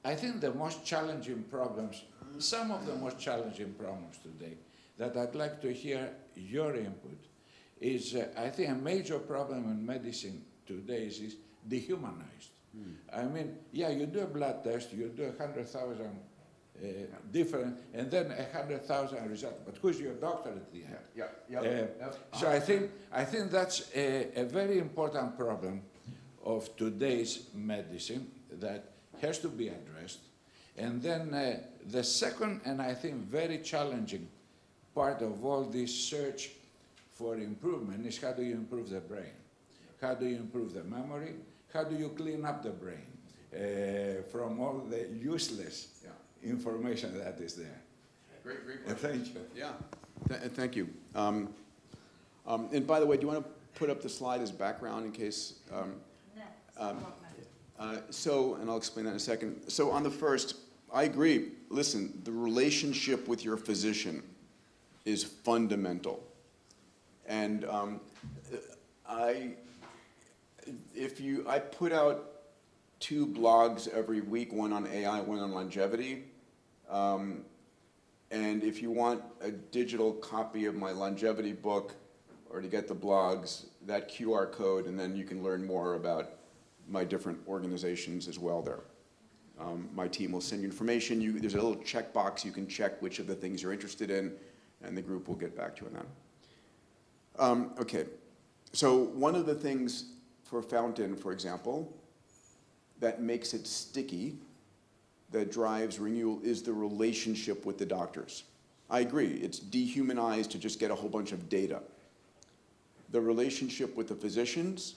I think the most challenging problems, some of the most challenging problems today that I'd like to hear your input is, I think a major problem in medicine today is dehumanized. I mean, yeah, you do a blood test, you do 100,000 different, and then 100,000 results. But who's your doctor at the end? So I think that's a very important problem of today's medicine that has to be addressed. And then the second, and I think very challenging part of all this search for improvement is how do you improve the brain? How do you improve the memory? How do you clean up the brain from all the useless information that is there? Great question. Thank you. Yeah, thank you. And by the way, do you want to put up the slide as background in case? And I'll explain that in a second. So on the first, I agree. Listen, the relationship with your physician is fundamental. And I put out 2 blogs every week, one on AI, one on longevity. And if you want a digital copy of my longevity book or to get the blogs, that QR code, and then you can learn more about my different organizations as well there. My team will send you information. There's a little checkbox you can check which of the things you're interested in, and the group will get back to you on that. Okay, so one of the things for Fountain, for example, that makes it sticky, that drives renewal, is the relationship with the doctors. I agree, it's dehumanized to just get a whole bunch of data. The relationship with the physicians,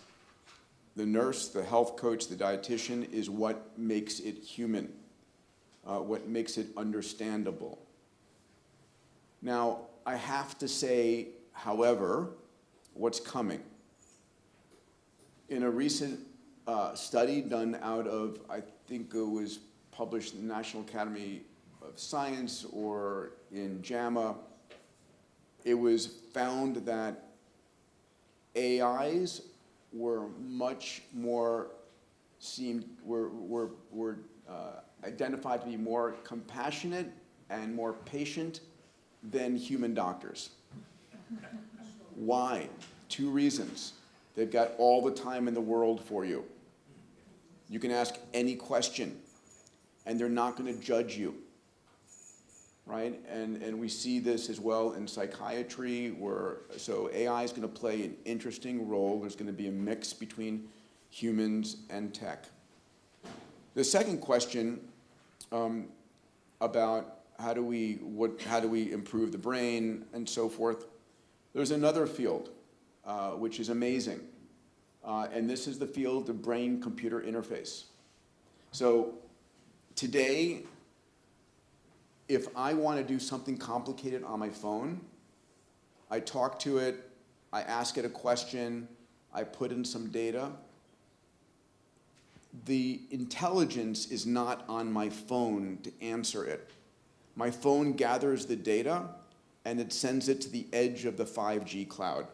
the nurse, the health coach, the dietitian is what makes it human, what makes it understandable. Now, I have to say, however, what's coming. In a recent study done out of, I think it was published in the National Academy of Science or in JAMA, it was found that AIs were much more identified to be more compassionate and more patient than human doctors. Why? 2 reasons. They've got all the time in the world for you. You can ask any question, and they're not going to judge you, right? And we see this as well in psychiatry, so AI is going to play an interesting role. There's going to be a mix between humans and tech. The second question about how do we improve the brain and so forth, there's another field which is amazing. And this is the field of brain-computer interface. So today, if I want to do something complicated on my phone, I talk to it, I ask it a question, I put in some data. The intelligence is not on my phone to answer it. My phone gathers the data, and it sends it to the edge of the 5G cloud.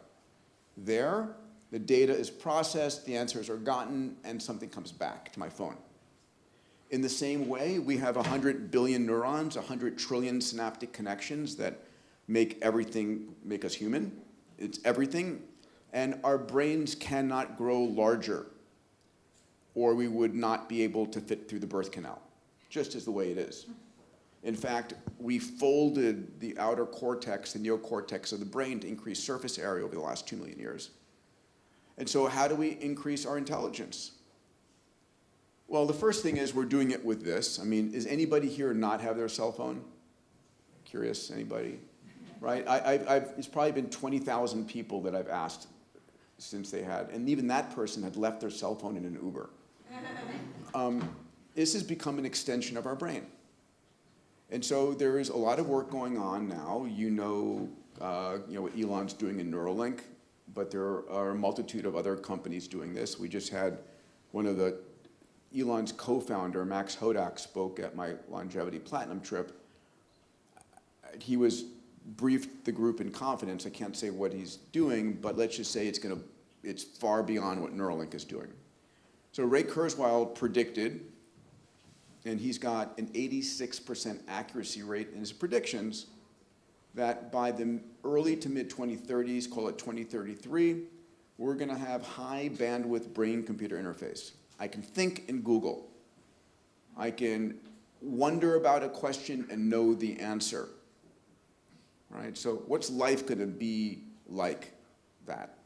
There, the data is processed, the answers are gotten, and something comes back to my phone. In the same way, we have 100 billion neurons, 100 trillion synaptic connections that make us human. It's everything. And our brains cannot grow larger, or we would not be able to fit through the birth canal, just as the way it is. In fact, we folded the outer cortex, the neocortex of the brain, to increase surface area over the last 2 million years. And so how do we increase our intelligence? Well, the first thing is we're doing it with this. I mean, does anybody here not have their cell phone? Curious, anybody? Right? It's probably been 20,000 people that I've asked since they had, and even that person had left their cell phone in an Uber. This has become an extension of our brain. And so there is a lot of work going on now. You know what Elon's doing in Neuralink, but there are a multitude of other companies doing this. We just had Elon's co-founder, Max Hodak, spoke at my Longevity Platinum trip. He briefed the group in confidence. I can't say what he's doing, but let's just say it's far beyond what Neuralink is doing. So Ray Kurzweil predicted, and he's got an 86% accuracy rate in his predictions, that by the early to mid-2030s, call it 2033, we're going to have high bandwidth brain-computer interface. I can think and Google. I can wonder about a question and know the answer. Right? So what's life going to be like that?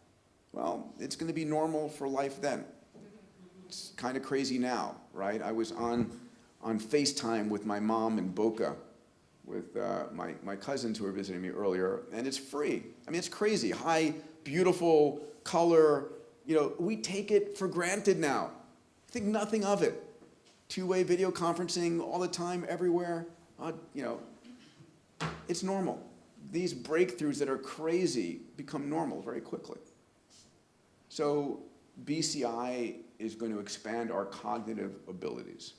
Well, it's going to be normal for life then. It's kind of crazy now, right? I was on FaceTime with my mom in Boca with my cousins who were visiting me earlier, and it's free. I mean, it's crazy. High, beautiful, color. We take it for granted now. Think nothing of it. Two-way video conferencing all the time, everywhere. It's normal. These breakthroughs that are crazy become normal very quickly. So BCI is going to expand our cognitive abilities,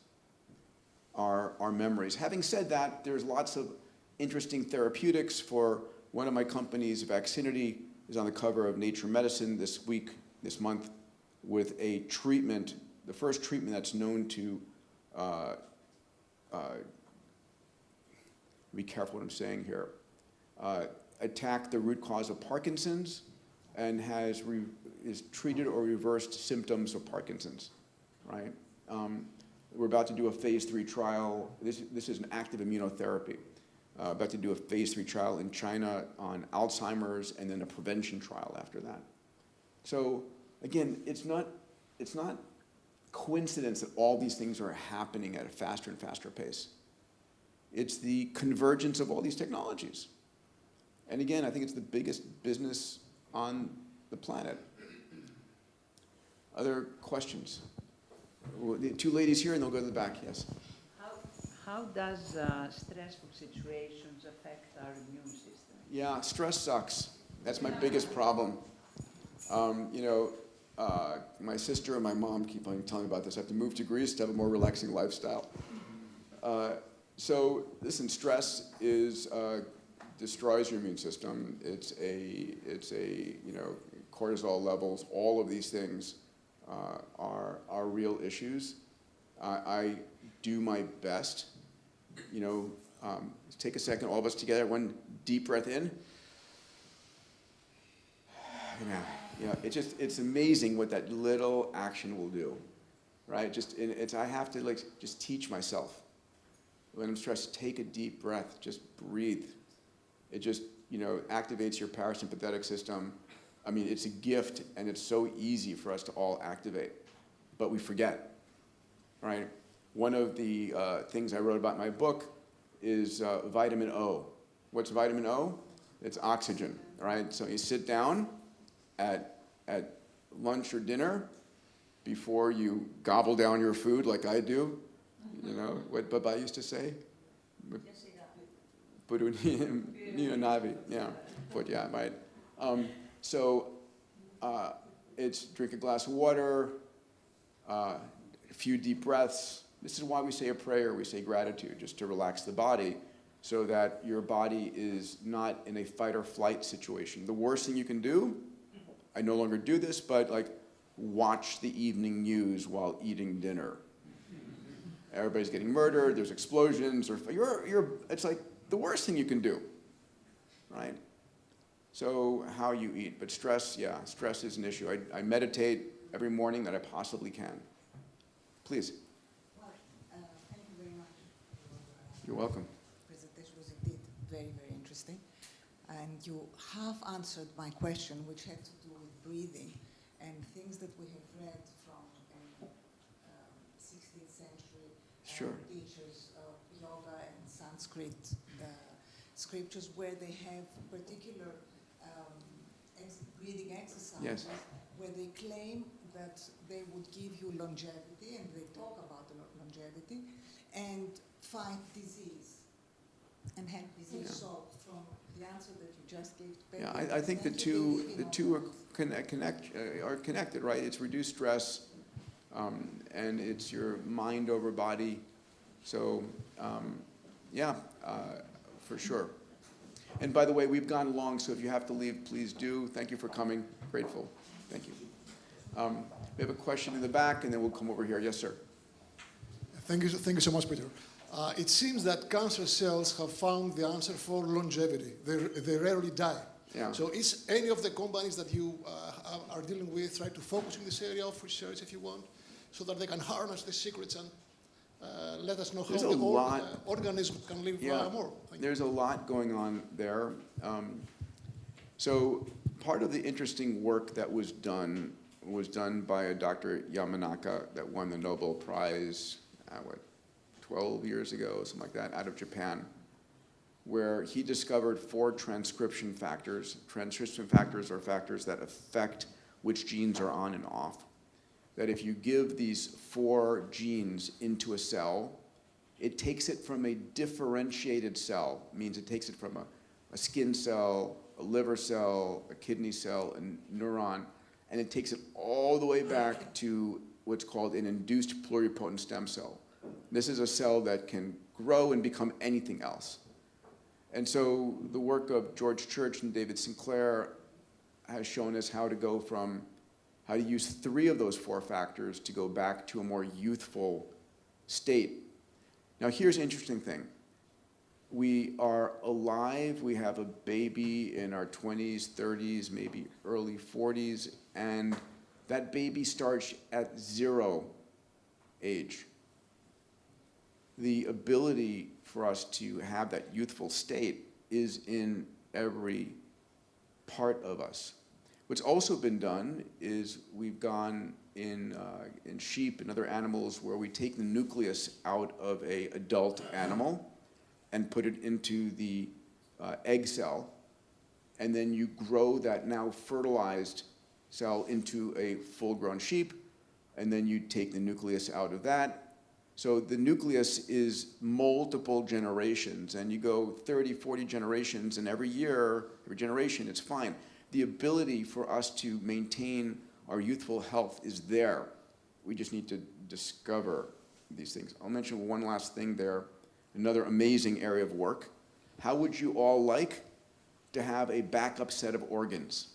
our memories. Having said that, there's lots of interesting therapeutics. For one of my companies, Vaccinity, is on the cover of Nature Medicine this month, with a treatment, the first treatment that's known to, be careful what I'm saying here, attack the root cause of Parkinson's and is treated or reversed symptoms of Parkinson's, right? We're about to do a phase 3 trial. This is an active immunotherapy. About to do a phase 3 trial in China on Alzheimer's, and then a prevention trial after that. So again, it's not coincidence that all these things are happening at a faster and faster pace. It's the convergence of all these technologies. And again, I think it's the biggest business on the planet. Other questions? The two ladies here, and they'll go to the back, yes. How does stressful situations affect our immune system? Yeah, stress sucks. That's my biggest problem. My sister and my mom keep on telling me about this. I have to move to Greece to have a more relaxing lifestyle. So listen, stress destroys your immune system. It's cortisol levels. All of these things are real issues. I do my best. Take a second, all of us together. One deep breath in. It's amazing what that little action will do, right? I have to just teach myself. When I'm stressed, take a deep breath, just breathe. It just, activates your parasympathetic system. I mean, it's a gift, and it's so easy for us to all activate, but we forget, right? One of the things I wrote about in my book is vitamin O. What's vitamin O? It's oxygen, right? So you sit down at lunch or dinner before you gobble down your food like I do. What Baba used to say? Yeah, right. It's drink a glass of water, a few deep breaths. This is why we say a prayer, we say gratitude, just to relax the body so that your body is not in a fight or flight situation. The worst thing you can do, I no longer do this, but watch the evening news while eating dinner. Everybody's getting murdered, there's explosions, it's like the worst thing you can do, right? So how you eat, but stress is an issue. I meditate every morning that I possibly can. Please. Thank you very much. You're welcome. The presentation was indeed very, very interesting. And you half answered my question, which had to do with breathing and things that we have read from 16th century teachers of yoga and Sanskrit, the scriptures where they have particular breathing exercises where they claim that they would give you longevity, and they talk about the longevity, and fight disease and have disease. Yeah. So from the answer that you just gave, I think the two are connected, right? It's reduced stress, and it's your mind over body. So, for sure. And by the way, we've gone long, so if you have to leave, please do. Thank you for coming. Grateful. Thank you. We have a question in the back, and then we'll come over here. Yes, sir. Thank you so much, Peter. It seems that cancer cells have found the answer for longevity. They rarely die. Yeah. So is any of the companies that you are dealing with try to focus in this area of research, if you want, so that they can harness the secrets and let us know how the organism can live more? There's a lot going on there. So part of the interesting work that was done by a Dr. Yamanaka that won the Nobel Prize, 12 years ago, something like that, out of Japan, where he discovered 4 transcription factors. Transcription factors are factors that affect which genes are on and off. That if you give these 4 genes into a cell, it takes it from a differentiated cell, means it takes it from a skin cell, a liver cell, a kidney cell, a neuron, and it takes it all the way back to what's called an induced pluripotent stem cell. This is a cell that can grow and become anything else. And so the work of George Church and David Sinclair has shown us how to use 3 of those 4 factors to go back to a more youthful state. Now here's an interesting thing. We are alive, we have a baby in our 20s, 30s, maybe early 40s, and that baby starts at 0 age. the ability for us to have that youthful state is in every part of us. What's also been done is we've gone in sheep and other animals where we take the nucleus out of an adult animal and put it into the egg cell, and then you grow that now fertilized cell into a full-grown sheep, and then you take the nucleus out of that. So the nucleus is multiple generations, and you go 30, 40 generations, and every year, every generation, it's fine. The ability for us to maintain our youthful health is there. We just need to discover these things. I'll mention one last thing there, another amazing area of work. How would you all like to have a backup set of organs?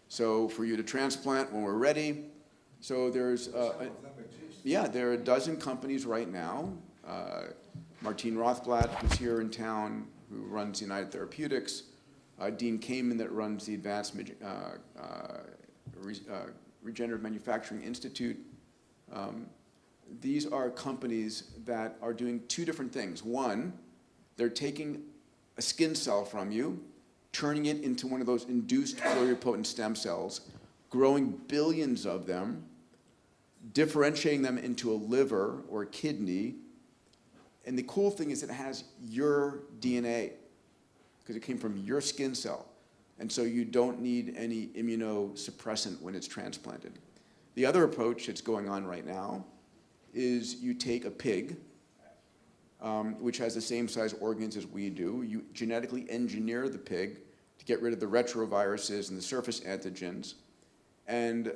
So for you to transplant when we're ready. So there's, yeah, there are a dozen companies right now. Martine Rothblatt, who's here in town, who runs United Therapeutics. Dean Kamen, that runs the Advanced Regenerative Manufacturing Institute. These are companies that are doing two different things. One, they're taking a skin cell from you, turning it into one of those induced pluripotent stem cells, growing billions of them, differentiating them into a liver or a kidney. And the cool thing is it has your DNA, because it came from your skin cell. And so you don't need any immunosuppressant when it's transplanted. The other approach that's going on right now is you take a pig, which has the same size organs as we do. You genetically engineer the pig to get rid of the retroviruses and the surface antigens. And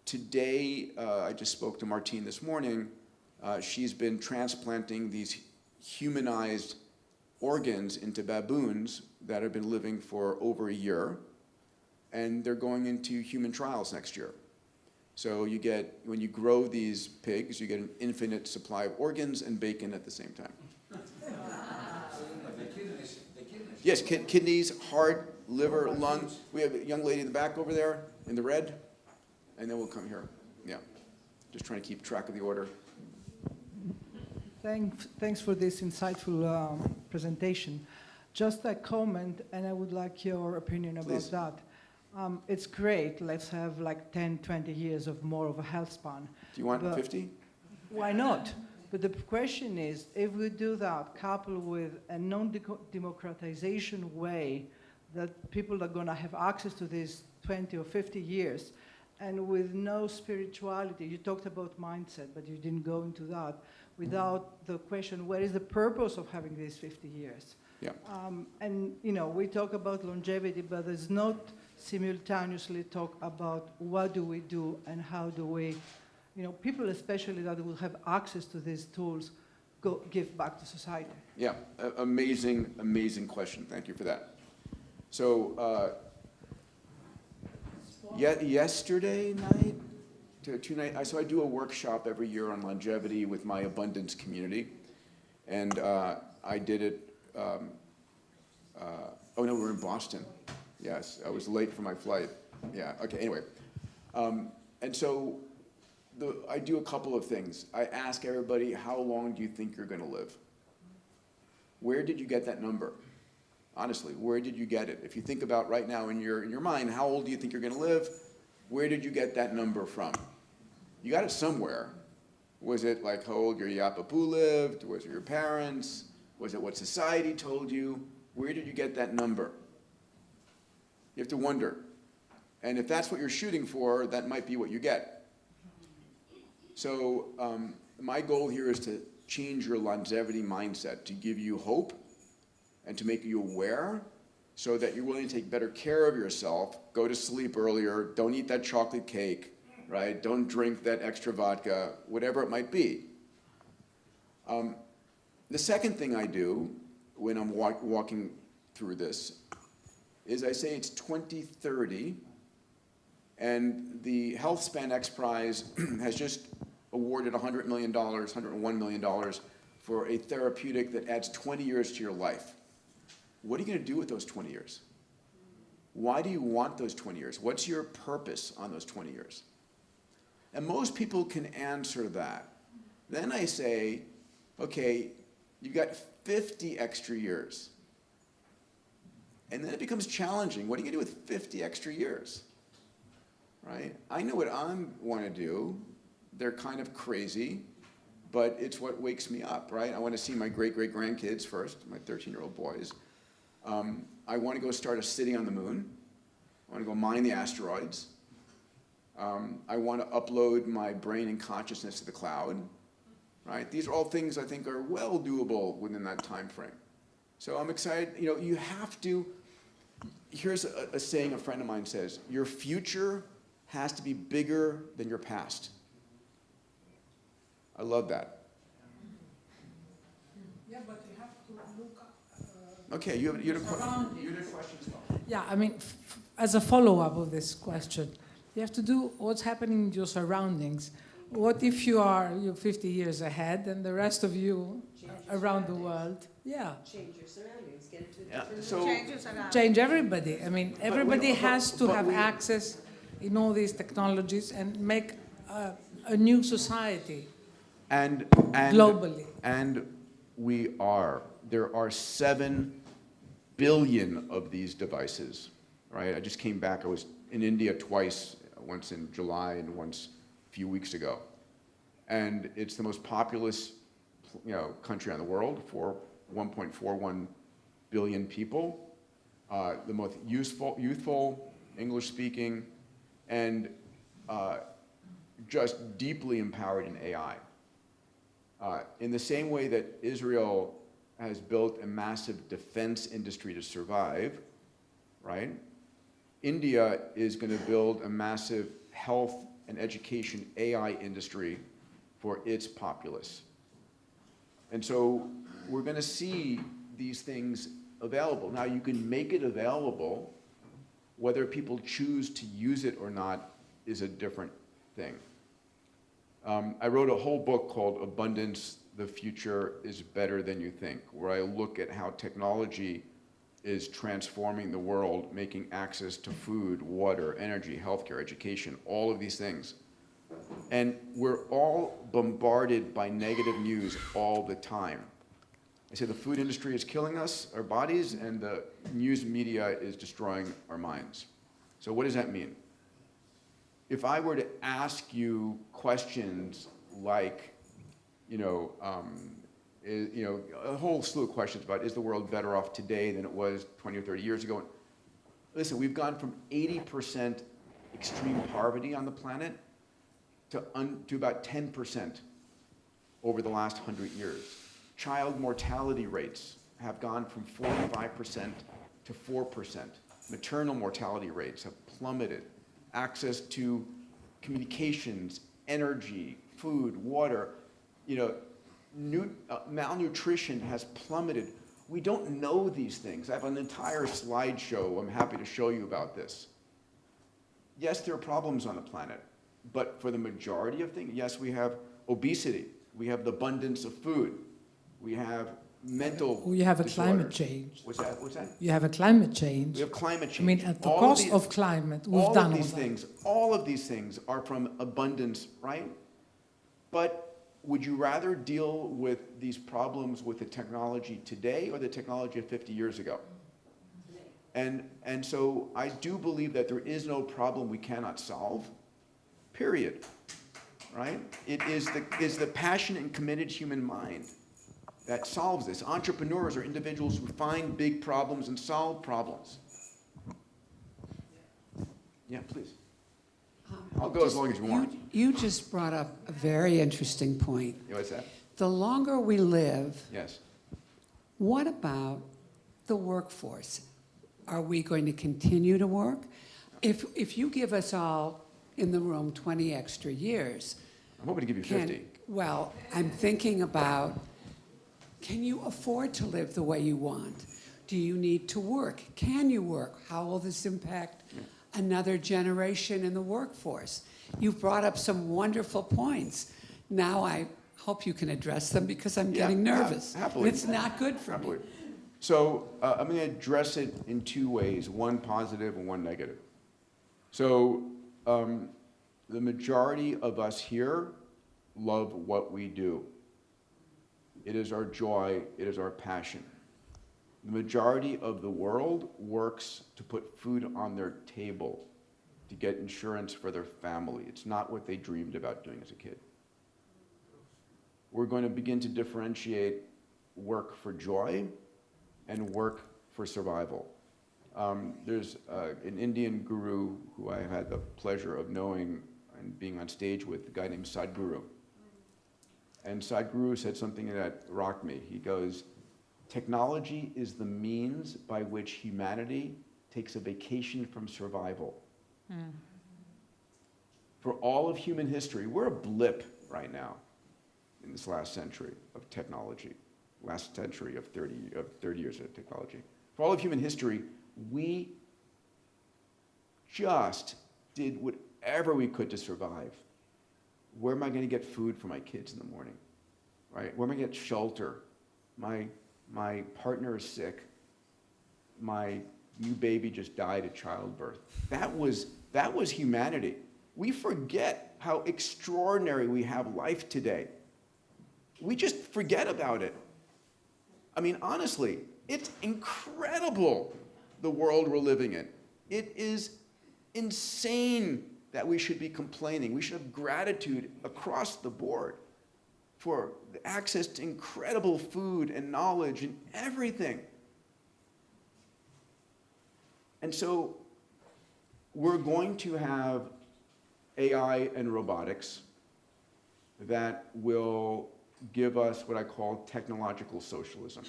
today, I just spoke to Martine this morning. She's been transplanting these humanized organs into baboons that have been living for over a year, and they're going into human trials next year. So you get, when you grow these pigs, you get an infinite supply of organs and bacon at the same time. Yes, kidneys, heart, liver, lung. We have a young lady in the back over there in the red, and then we'll come here. Yeah, just trying to keep track of the order. Thanks for this insightful presentation. Just a comment, and I would like your opinion about Please. that. It's great, let's have like 10, 20 years of more of a health span. Do you want 50? Why not? But the question is, if we do that, coupled with a non-democratization way, that people are going to have access to these 20 or 50 years, and with no spirituality, you talked about mindset, but you didn't go into that, without the question, what is the purpose of having these 50 years? Yeah. And, you know, we talk about longevity, but there's not simultaneously talk about what do we do and how do we, you know, people especially that will have access to these tools give back to society. Yeah, amazing, amazing question. Thank you for that. So yesterday night, so I do a workshop every year on longevity with my abundance community, and I did it. Oh no, we're in Boston. Yes, I was late for my flight. Yeah. Okay. Anyway, and so I do a couple of things. I ask everybody, how long do you think you're going to live? Where did you get that number? Honestly, where did you get it? If you think about right now in your mind, how old do you think you're going to live? Where did you get that number from? You got it somewhere. Was it like how old your Yapapu lived? Was it your parents? Was it what society told you? Where did you get that number? You have to wonder. And if that's what you're shooting for, that might be what you get. So my goal here is to change your longevity mindset, to give you hope and to make you aware so that you're willing to take better care of yourself, go to sleep earlier, don't eat that chocolate cake, right? Don't drink that extra vodka, whatever it might be. The second thing I do when I'm walking through this is I say it's 2030, and the Health Span X Prize has just awarded $100 million, $101 million for a therapeutic that adds 20 years to your life. What are you going to do with those 20 years? Why do you want those 20 years? What's your purpose on those 20 years? And most people can answer that. Then I say, okay, you've got 50 extra years. And then it becomes challenging. What are you going to do with 50 extra years? Right? I know what I want to do. They're kind of crazy, but it's what wakes me up, right? I want to see my great-great-grandkids first, my 13-year-old boys. I want to go start a city on the moon. I want to go mine the asteroids. I want to upload my brain and consciousness to the cloud, right? These are all things I think are well doable within that time frame. So I'm excited. You know, you have to, here's a saying a friend of mine says, your future has to be bigger than your past. I love that. Yeah, but you have to look Okay, you had a question. Yeah, I mean, as a follow-up of this question, you have to do what's happening in your surroundings. What if you're 50 years ahead and the rest of you around the world? Yeah. Change your surroundings, get into a different So, Change everybody. I mean, everybody has to have access in all these technologies and make a new society and globally. And there are 7 billion of these devices, right? I just came back. I was in India twice, once in July and once a few weeks ago. And it's the most populous, country in the world for 1.41 billion people. The most youthful, English-speaking, and just deeply empowered in AI. In the same way that Israel has built a massive defense industry to survive, right? India is going to build a massive health and education AI industry for its populace. And so we're going to see these things available. Now, you can make it available. Whether people choose to use it or not is a different thing. I wrote a whole book called Abundance, the Future is Better Than You Think, where I look at how technology is transforming the world, making access to food, water, energy, healthcare, education, all of these things. And we're all bombarded by negative news all the time. I say the food industry is killing us, our bodies, and the news media is destroying our minds. So what does that mean? If I were to ask you questions like, a whole slew of questions about is the world better off today than it was 20 or 30 years ago? Listen, we've gone from 80% extreme poverty on the planet to about 10% over the last 100 years. Child mortality rates have gone from 45% to 4%. Maternal mortality rates have plummeted. Access to communications, energy, food, water, malnutrition has plummeted. We don't know these things. I have an entire slideshow I'm happy to show you about this. Yes, there are problems on the planet, but for the majority of things, yes, we have obesity. We have the abundance of food. We have mental You have a disorder. climate change. What's that? You have a climate change. We have climate change. I mean, at the cost of climate, we've done all that. All of these things are from abundance, right? But would you rather deal with these problems with the technology today or the technology of 50 years ago? And so I do believe that there is no problem we cannot solve, period, right? It is the passionate and committed human mind that solves this. Entrepreneurs are individuals who find big problems and solve problems. Yeah, please. I'll go as long as you want. You just brought up a very interesting point. Yeah, what's that? The longer we live, Yes. what about the workforce? Are we going to continue to work? If you give us all in the room 20 extra years... I'm hoping to give you 50. Well, I'm thinking about, can you afford to live the way you want? Do you need to work? Can you work? How will this impact another generation in the workforce? You've brought up some wonderful points. Now I hope you can address them because I'm getting nervous. Happily. It's not good for me. So I'm going to address it in 2 ways, one positive and one negative. So the majority of us here love what we do. It is our joy, it is our passion. The majority of the world works to put food on their table, to get insurance for their family. It's not what they dreamed about doing as a kid. We're going to begin to differentiate work for joy and work for survival. There's an Indian guru who I had the pleasure of knowing and being on stage with, a guy named Sadhguru. And Sadhguru said something that rocked me. He goes, technology is the means by which humanity takes a vacation from survival. For all of human history, we're a blip right now in this last century of technology, last century of 30 years of technology. For all of human history, we just did whatever we could to survive. Where am I going to get food for my kids in the morning? Right? Where am I going to get shelter? My partner is sick. My new baby just died at childbirth. That was humanity. We forget how extraordinary we have life today. We just forget about it. I mean, honestly, it's incredible, the world we're living in. It is insane that we should be complaining. We should have gratitude across the board for the access to incredible food and knowledge and everything. And so we're going to have AI and robotics that will give us what I call technological socialism.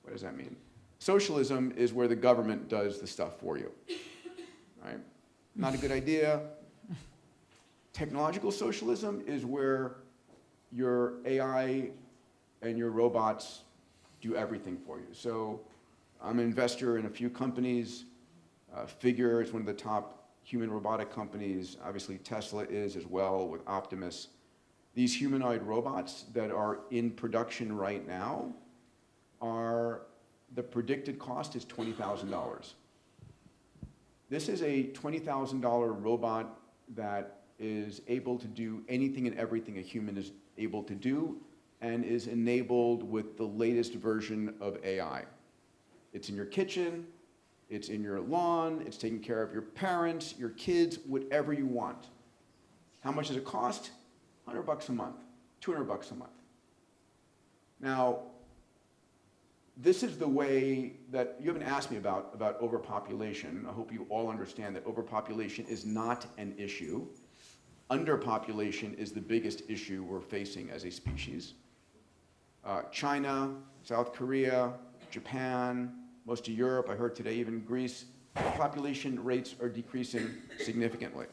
What does that mean? Socialism is where the government does the stuff for you, right? Not a good idea. Technological socialism is where your AI and your robots do everything for you. So I'm an investor in a few companies. Figure is one of the top human robotic companies. Obviously Tesla is as well with Optimus. These humanoid robots that are in production right now the predicted cost is $20,000. This is a $20,000 robot that is able to do anything and everything a human is able to do and is enabled with the latest version of AI. It's in your kitchen, it's in your lawn, it's taking care of your parents, your kids, whatever you want. How much does it cost? $100 a month, $200 a month. Now, this is the way that, you haven't asked me about overpopulation. I hope you all understand that overpopulation is not an issue. Underpopulation is the biggest issue we're facing as a species. China, South Korea, Japan, most of Europe, I heard today even Greece, population rates are decreasing significantly.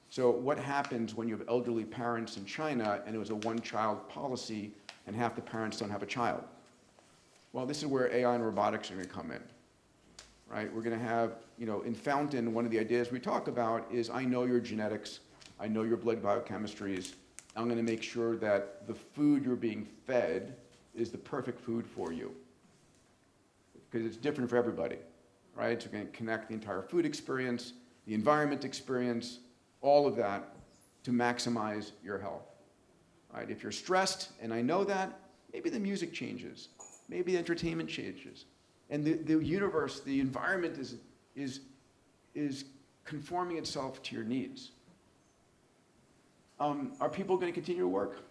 So what happens when you have elderly parents in China and it was a one-child policy and half the parents don't have a child? Well, this is where AI and robotics are going to come in, right? We're going to have, in Fountain, one of the ideas we talk about is I know your genetics, I know your blood biochemistries, I'm going to make sure that the food you're being fed is the perfect food for you. Because it's different for everybody, right? So we're going to connect the entire food experience, the environment experience, all of that to maximize your health, right? If you're stressed, and I know that, maybe the music changes. Maybe the entertainment changes. And the universe, the environment is conforming itself to your needs. Are people going to continue to work?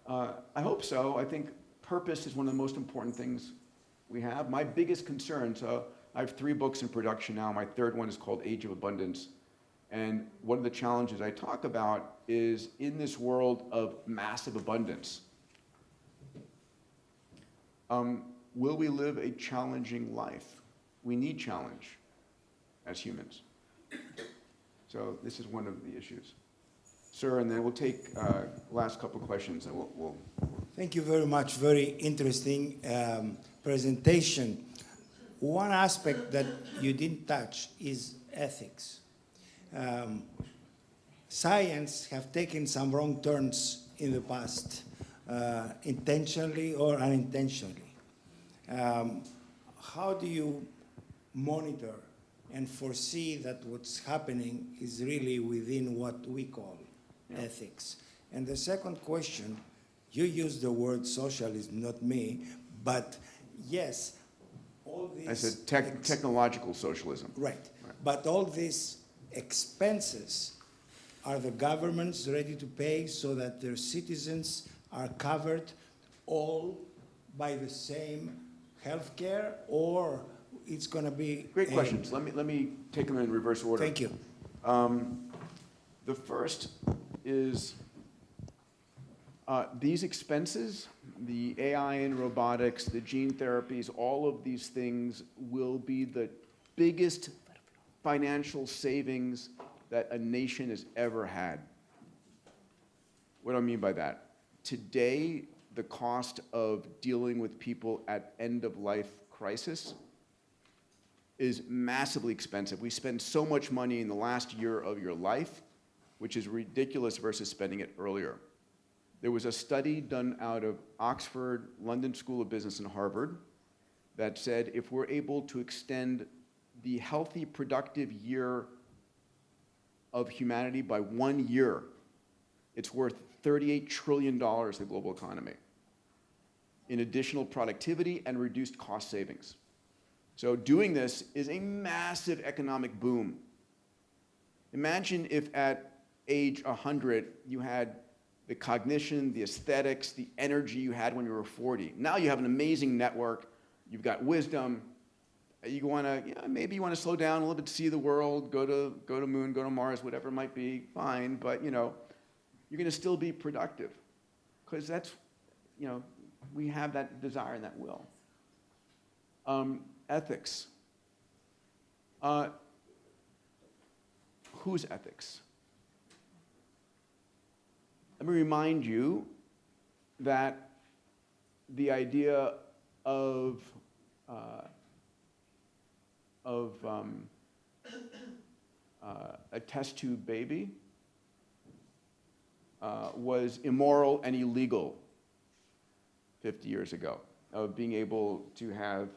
I hope so. I think purpose is one of the most important things we have. My biggest concern, so I have 3 books in production now. My 3rd one is called Age of Abundance. And one of the challenges I talk about is in this world of massive abundance, will we live a challenging life? We need challenge as humans. So this is one of the issues. Sir, and then we'll take last couple of questions and we'll... Thank you very much. Very interesting presentation. One aspect that you didn't touch is ethics. Science have taken some wrong turns in the past, intentionally or unintentionally. How do you monitor and foresee that what's happening is really within what we call ethics? And the second question, you used the word socialism, not me, but yes, all these... I said technological socialism. Right. But all these expenses, are the governments ready to pay so that their citizens are covered all by the same health care, or it's going to be... Great questions. Let me take them in reverse order. Thank you. The first is these expenses, the AI and robotics, the gene therapies, all of these things will be the biggest financial savings that a nation has ever had. What do I mean by that? Today, the cost of dealing with people at end-of-life crisis is massively expensive. We spend so much money in the last year of your life, which is ridiculous versus spending it earlier. There was a study done out of Oxford, London School of Business, and Harvard that said if we're able to extend the healthy, productive year of humanity by 1 year, it's worth $38 trillion to the global economy in additional productivity and reduced cost savings. So doing this is a massive economic boom. Imagine if at age 100 you had the cognition, the aesthetics, the energy you had when you were 40. Now you have an amazing network, you've got wisdom, you want to, maybe you want to slow down a little bit to see the world, go to moon, go to Mars, whatever it might be, fine, but you're going to still be productive because that's, we have that desire and that will. Ethics. Whose ethics? Let me remind you that the idea of a test tube baby was immoral and illegal 50 years ago, of being able to have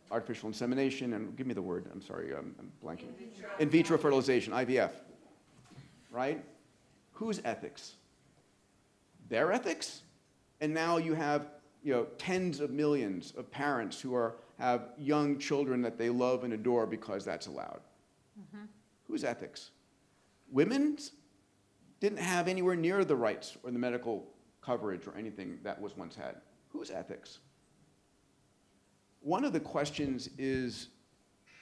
artificial insemination, and give me the word, I'm sorry, I'm blanking. In vitro fertilization, IVF, right? Whose ethics? Their ethics? And now you have tens of millions of parents who have young children that they love and adore because that's allowed. Mm-hmm. Whose ethics? Women's didn't have anywhere near the rights or the medical coverage or anything that was once had. Whose ethics? One of the questions is,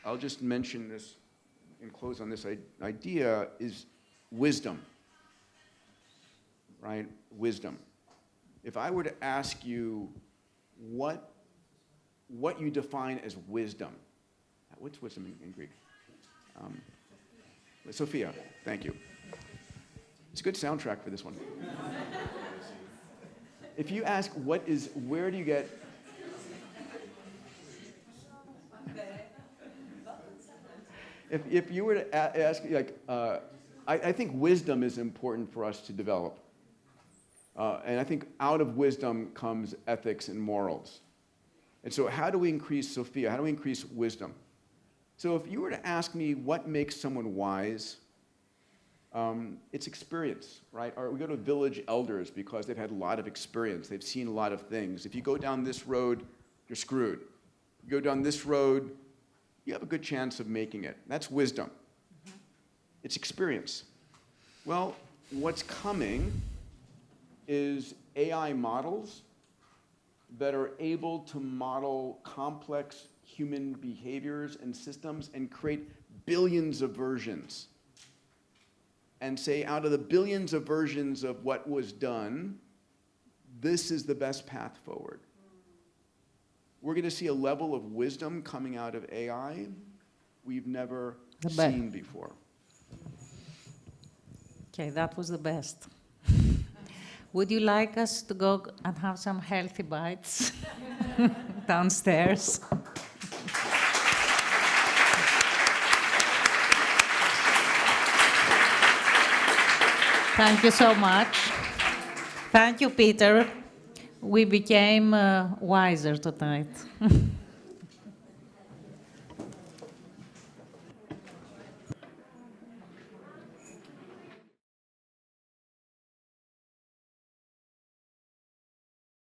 I'll just mention this and close on this idea, is wisdom, right? Wisdom. If I were to ask you what you define as wisdom, what's wisdom in Greek? Sophia, thank you. It's a good soundtrack for this one. If you ask where do you get... If you were to ask, I think wisdom is important for us to develop. And I think out of wisdom comes ethics and morals. And so how do we increase, Sophia, how do we increase wisdom? So if you were to ask me what makes someone wise, it's experience, right? Or we go to village elders because they've had a lot of experience. They've seen a lot of things. If you go down this road, you're screwed. You go down this road, you have a good chance of making it. That's wisdom. Mm-hmm. It's experience. Well, what's coming is AI models that are able to model complex human behaviors and systems and create billions of versions. And say, out of the billions of versions of what was done, this is the best path forward. We're going to see a level of wisdom coming out of AI we've never seen before. Okay, that was the best. Would you like us to go and have some healthy bites downstairs? Thank you so much. Thank you, Peter. We became wiser tonight.